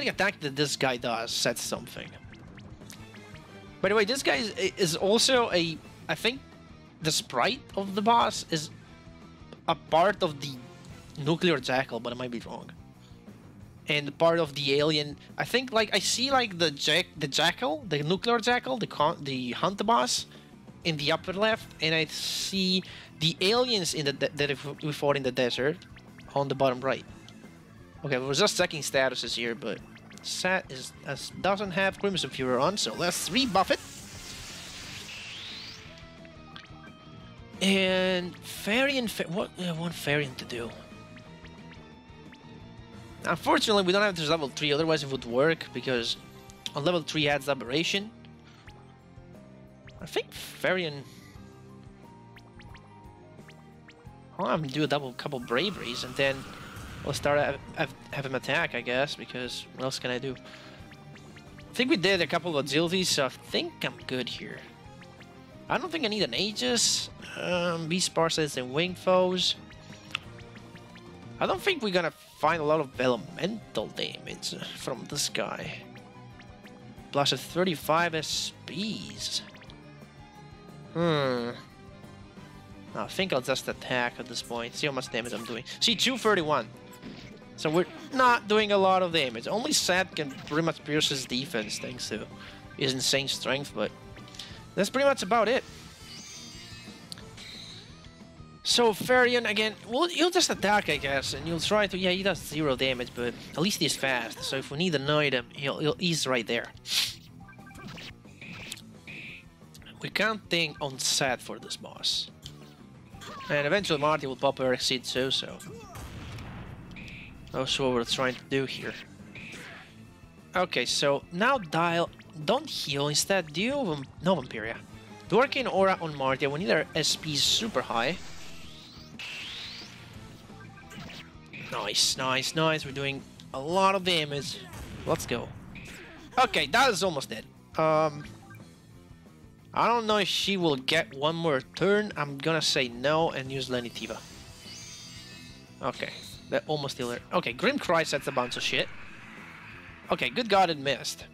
Speaker 1: attack that this guy does sets something. By the way, this guy is also a... I think the sprite of the boss is a part of the nuclear jackal, but I might be wrong. And part of the alien, I think, like, I see like the jackal, the nuclear jackal, the hunter boss in the upper left, and I see the aliens in that we fought in the desert on the bottom right. Okay, we're just checking statuses here, but Sat doesn't have Crimson Fury on, so let's rebuff it. And Farian, what do I want Farian to do? Unfortunately, we don't have this level 3, otherwise it would work, because on level 3 adds aberration. I think Farian... I'll have him do a couple braveries, and then we'll start have him attack, I guess, because what else can I do? I think we did a couple of agilities, so I think I'm good here. I don't think I need an Aegis, Beast Parasites and Wing Foes. I don't think we're gonna find a lot of elemental damage from this guy. Plus a 35 SPs. I think I'll just attack at this point. See how much damage I'm doing. See, 231. So we're not doing a lot of damage. Only Seth can pretty much pierce his defense thanks to his insane strength, but that's pretty much about it. So Farian, again, well, he'll just attack, I guess, and you'll try to... Yeah, he does 0 damage, but at least he's fast. So if we need an item, he's right there. We can't think on Seth for this boss. And eventually Marty will pop her exceed too, so... That's what we're trying to do here. Okay, so now Dial... Don't heal, instead do no Vampiria. Do Arcane Aura on Marty, we need our SP super high. Nice, nice, nice. We're doing a lot of damage. Let's go. Okay, that is almost dead. I don't know if she will get one more turn. I'm gonna say no and use Lenitiva. Okay, that almost still there. Okay, Grimcry sets a bunch of shit. Okay, good God, it missed.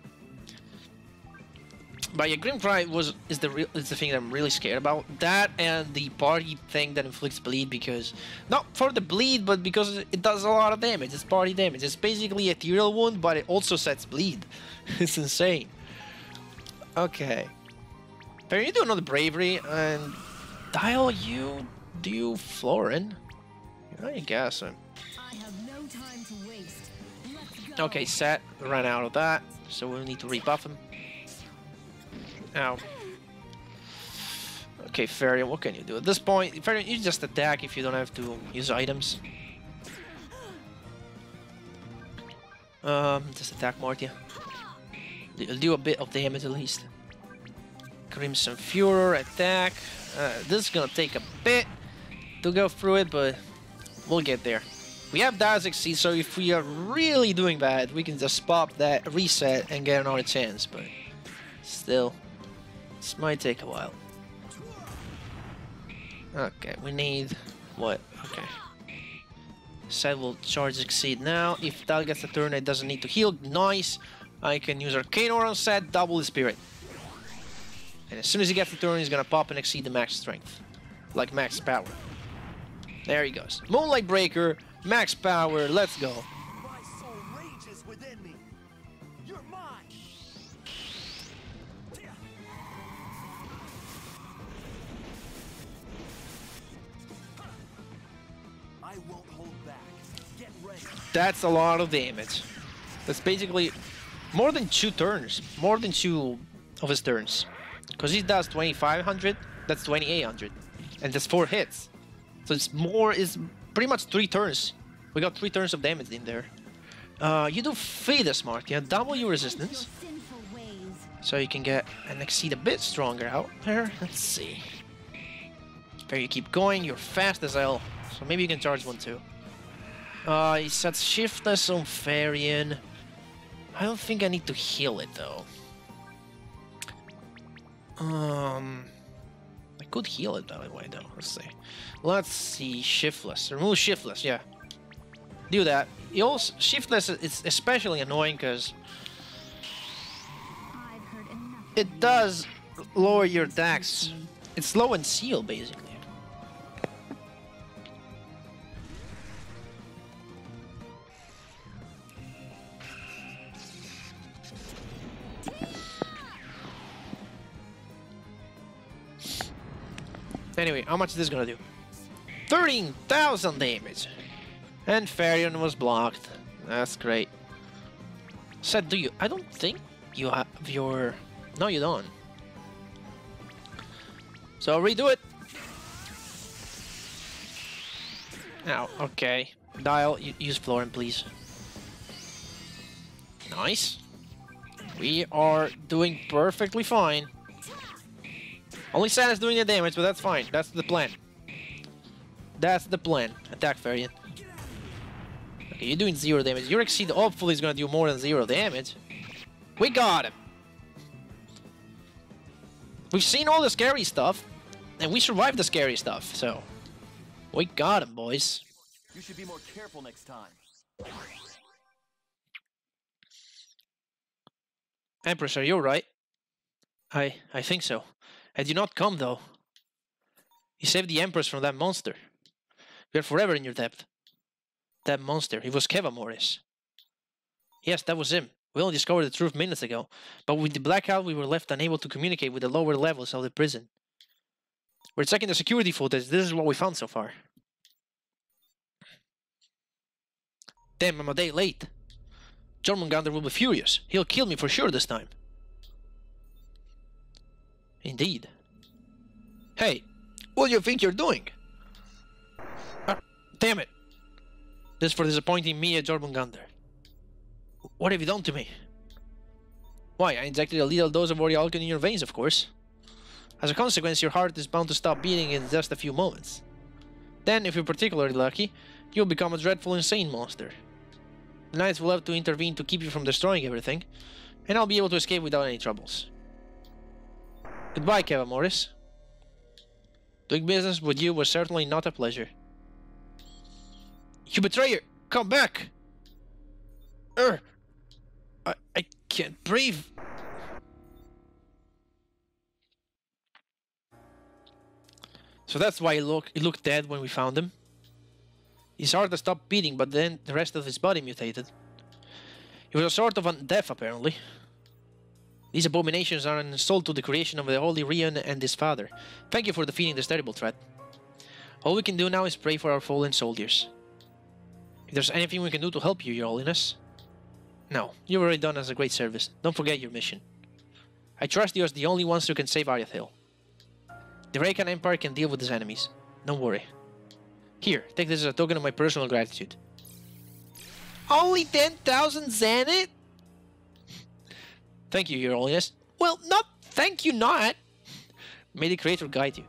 Speaker 1: But yeah, Grimcry is the thing that I'm really scared about. That and the party thing that inflicts bleed, because not for the bleed, but because it does a lot of damage. It's party damage. It's basically ethereal wound, but it also sets bleed. It's insane. Okay. Fair, you do another bravery, and Dial, you do Florin. I guess.
Speaker 3: I have no time to waste. Let's go.
Speaker 1: Okay, Set ran out of that, so we'll need to rebuff him. Now. Okay, Farion, what can you do? At this point, Farion, you just attack if you don't have to use items. Just attack Martia. It'll do a bit of damage at least. Crimson Furor, attack. This is gonna take a bit to go through it, but we'll get there. We have Dazzling Seed, so if we are really doing bad, we can just pop that, reset, and get another chance, but still, this might take a while. Okay, we need... what? Okay. Set will charge Exceed now. If that gets a turn, it doesn't need to heal. Nice! I can use Arcane Aura on Set, double the Spirit. And as soon as he gets the turn, he's gonna pop and exceed the max strength. Like max power. There he goes. Moonlight Breaker, max power, let's go.
Speaker 2: My soul rages within me. You're mine. I won't hold back. Get ready.
Speaker 1: That's a lot of damage. That's basically more than 2 turns. More than 2 of his turns. Because he does 2500, that's 2800. And that's 4 hits. So it's more, is pretty much 3 turns. We got 3 turns of damage in there. You do Fade Smart, yeah, double your resistance.
Speaker 3: Sinful ways.
Speaker 1: So you can get and exceed a bit stronger out there. Let's see. There you keep going, you're fast as hell. So maybe you can charge one too. He sets Shiftless on Farion. I don't think I need to heal it though. I could heal it that way though. Let's see. Shiftless. Remove Shiftless, yeah. Do that. You also, Shiftless is especially annoying because
Speaker 3: I've heard enough.
Speaker 1: it does lower your dex. It's slow and seal basically. Anyway, how much is this gonna do? 13,000 damage! And Farion was blocked. That's great. Said, do you... I don't think you have your... No, you don't. So redo it! Now, okay. Dial, use Florin, please. Nice. We are doing perfectly fine. Only Santa's doing the damage, but that's fine. That's the plan. That's the plan. Attack Farion. Okay, you're doing 0 damage. Your Exceed hopefully is gonna do more than 0 damage. We got him! We've seen all the scary stuff, and we survived the scary stuff, so... We got him, boys.
Speaker 2: You should be more careful next time.
Speaker 1: Empress, are you alright? I think so. Had you not come, though? You saved the Empress from that monster. We are forever in your debt. That monster, it was Keva Morris. Yes, that was him. We only discovered the truth minutes ago, but with the blackout we were left unable to communicate with the lower levels of the prison. We're checking the security footage. This is what we found so far. Damn, I'm a day late. Jormungandr will be furious. He'll kill me for sure this time. Indeed. Hey, what do you think you're doing? Damn it! This for disappointing me at Jormungandr. What have you done to me? Why, I injected a little dose of Orialkin in your veins, of course. As a consequence, your heart is bound to stop beating in just a few moments. Then, if you're particularly lucky, you'll become a dreadful insane monster. The Knights will have to intervene to keep you from destroying everything, and I'll be able to escape without any troubles. Goodbye, Kevin Morris. Doing business with you was certainly not a pleasure. You betrayer! Come back! I can't breathe. So that's why he looked dead when we found him. His heart had stopped beating, but then the rest of his body mutated. He was a sort of undeaf, apparently. These abominations are an insult to the creation of the Holy Rion and his father. Thank you for defeating this terrible threat. All we can do now is pray for our fallen soldiers. If there's anything we can do to help you, Your Holiness. No, you've already done us a great service. Don't forget your mission. I trust you as the only ones who can save Ariathale. The Raycan Empire can deal with his enemies. Don't worry. Here, take this as a token of my personal gratitude. Only 10,000 Zenith? Thank you, Your Holiness. Well, not thank you not. May the Creator guide you.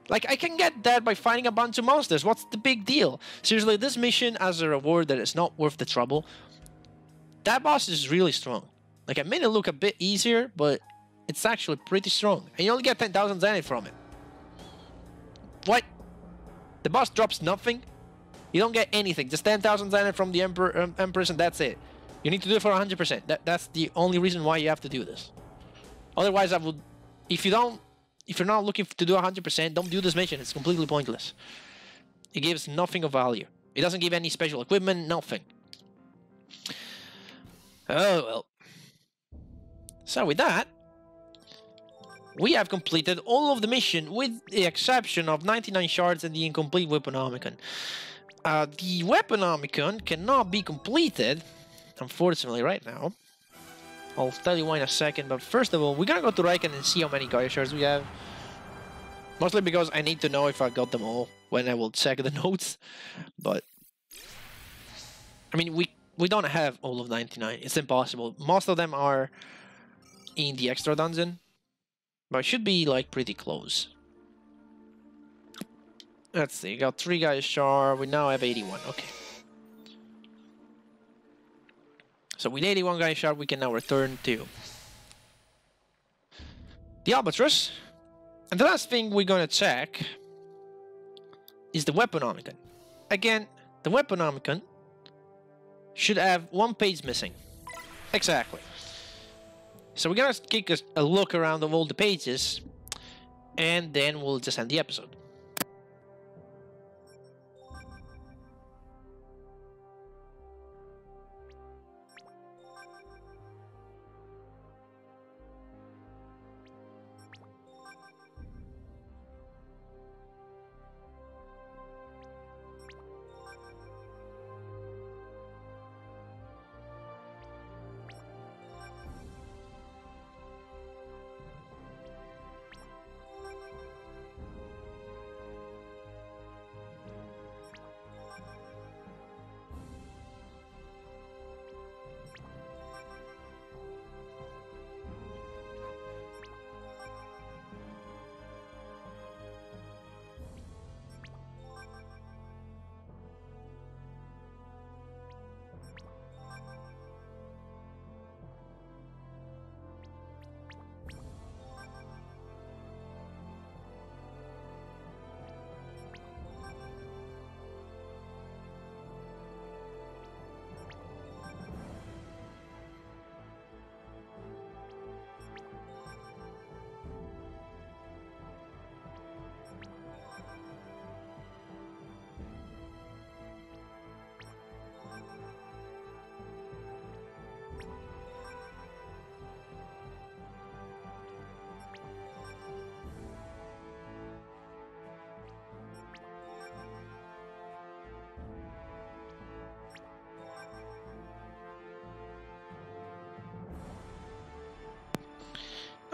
Speaker 1: Like, I can get that by fighting a bunch of monsters. What's the big deal? Seriously, this mission as a reward that is not worth the trouble. That boss is really strong. Like, I made it look a bit easier, but it's actually pretty strong. And you only get 10,000 Zenith from it. What? The boss drops nothing? You don't get anything. Just 10,000 Zenith from the Empress and that's it. You need to do it for 100%. That's the only reason why you have to do this. Otherwise, I would... If you're not looking to do 100%, don't do this mission. It's completely pointless. It gives nothing of value. It doesn't give any special equipment, nothing. Oh, well. So with that, we have completed all of the mission with the exception of 99 shards and the incomplete Weaponomicon. The Weaponomicon cannot be completed, unfortunately, right now. I'll tell you why in a second, but first of all, we're gonna go to Raycan and see how many Gaia shards we have. Mostly because I need to know if I got them all when I will check the notes. But I mean, we don't have all of 99. It's impossible. Most of them are in the extra dungeon, but it should be like pretty close. Let's see. Got 3 Gaia shards. We now have 81. Okay. So with 81 Gaia shards, we can now return to the Albatross. And the last thing we're gonna check is the Weaponomicon. Again, the Weaponomicon should have 1 page missing. Exactly. So we're gonna take a look around of all the pages, and then we'll just end the episode.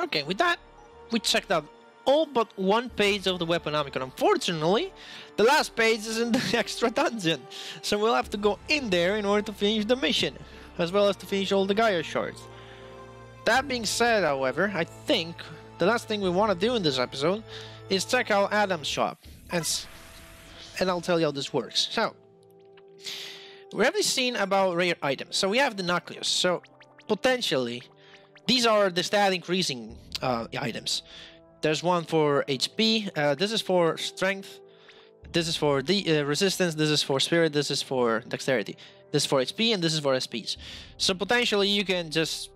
Speaker 1: Okay, with that, we checked out all but 1 page of the Weaponomicon. Unfortunately, the last page is in the extra dungeon, so we'll have to go in there in order to finish the mission, as well as to finish all the Gaia shards. That being said, however, I think the last thing we want to do in this episode is check out Adam's shop, and I'll tell you how this works. So, we have this scene about rare items. So we have the Nucleus, so potentially these are the stat increasing items. There's one for HP. This is for strength. This is for the resistance. This is for spirit. This is for dexterity. This is for HP, and this is for SPs. So potentially you can just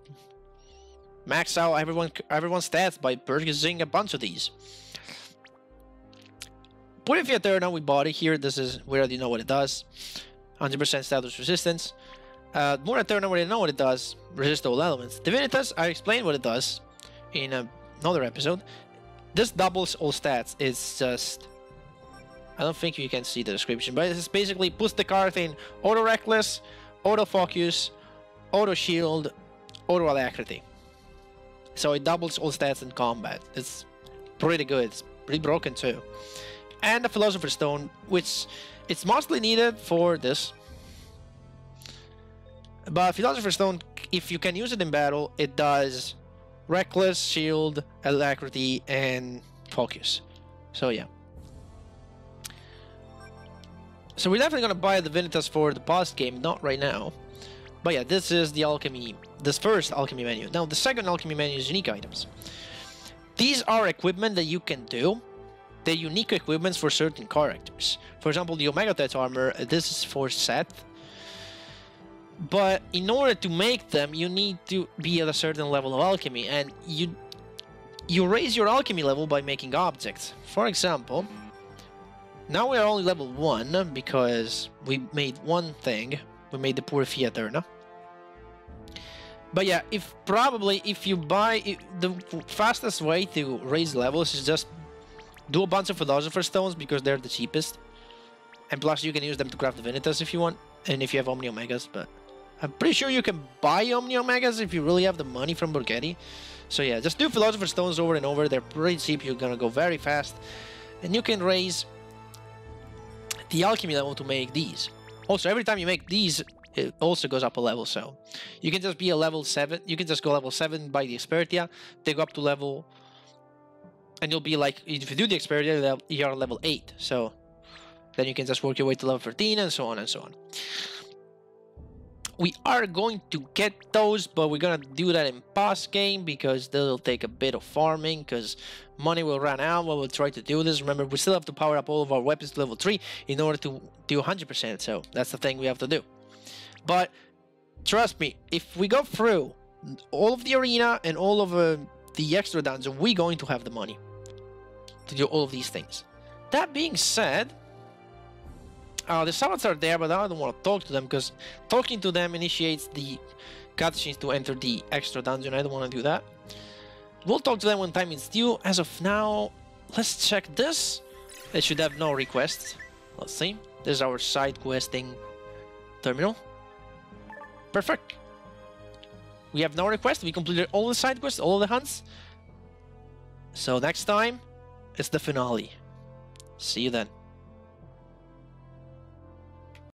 Speaker 1: max out everyone's stats by purchasing a bunch of these. Purify Eterna, we bought it here. We already know what it does. 100% status resistance. More Eterna, we already know what it does. Resist all elements. Divinitas, I explained what it does in another episode. This doubles all stats. It's just... I don't think you can see the description, but it's basically puts the card in auto reckless, auto focus, auto shield, auto alacrity. So it doubles all stats in combat. It's pretty good. It's pretty broken too. And the Philosopher's Stone, which it's mostly needed for this. But Philosopher's Stone, if you can use it in battle, it does reckless, shield, alacrity, and focus. So yeah. So we're definitely gonna buy the Divinitas for the post game, not right now. But yeah, this is the alchemy, this first alchemy menu. Now the second alchemy menu is unique items. These are equipment that you can do. They're unique equipments for certain characters. For example, the Omega Tet armor, this is for Seth. But in order to make them, you need to be at a certain level of alchemy, and you raise your alchemy level by making objects. For example, now we are only level 1 because we made one thing. We made the Purify Eterna. But yeah, if you buy the fastest way to raise levels is just do a bunch of Philosopher's Stones because they're the cheapest. And plus you can use them to craft Divinitas if you want, and if you have Omni Omegas, but I'm pretty sure you can buy Omni Omegas if you really have the money from Borghetti. So yeah, just do Philosopher's Stones over and over. They're pretty cheap, you're gonna go very fast. And you can raise the alchemy level to make these. Also, every time you make these, it also goes up a level, so you can just be a level 7. You can just go level 7 by the Expertia, they go up to level, and you'll be like, if you do the Expertia, you're level 8, so then you can just work your way to level 13 and so on and so on. We are going to get those, but we're gonna do that in post game because they'll take a bit of farming because money will run out while we'll try to do this. Remember, we still have to power up all of our weapons to level 3 in order to do 100%, so that's the thing we have to do. But trust me, if we go through all of the arena and all of the extra dungeon, we're going to have the money to do all of these things. That being said, the summons are there, but I don't want to talk to them because talking to them initiates the cutscenes to enter the extra dungeon. I don't want to do that. We'll talk to them when time is due. As of now, let's check this. It should have no requests. Let's see. This is our side questing terminal. Perfect. We have no request. We completed all the side quests, all the hunts. So next time, it's the finale. See you then.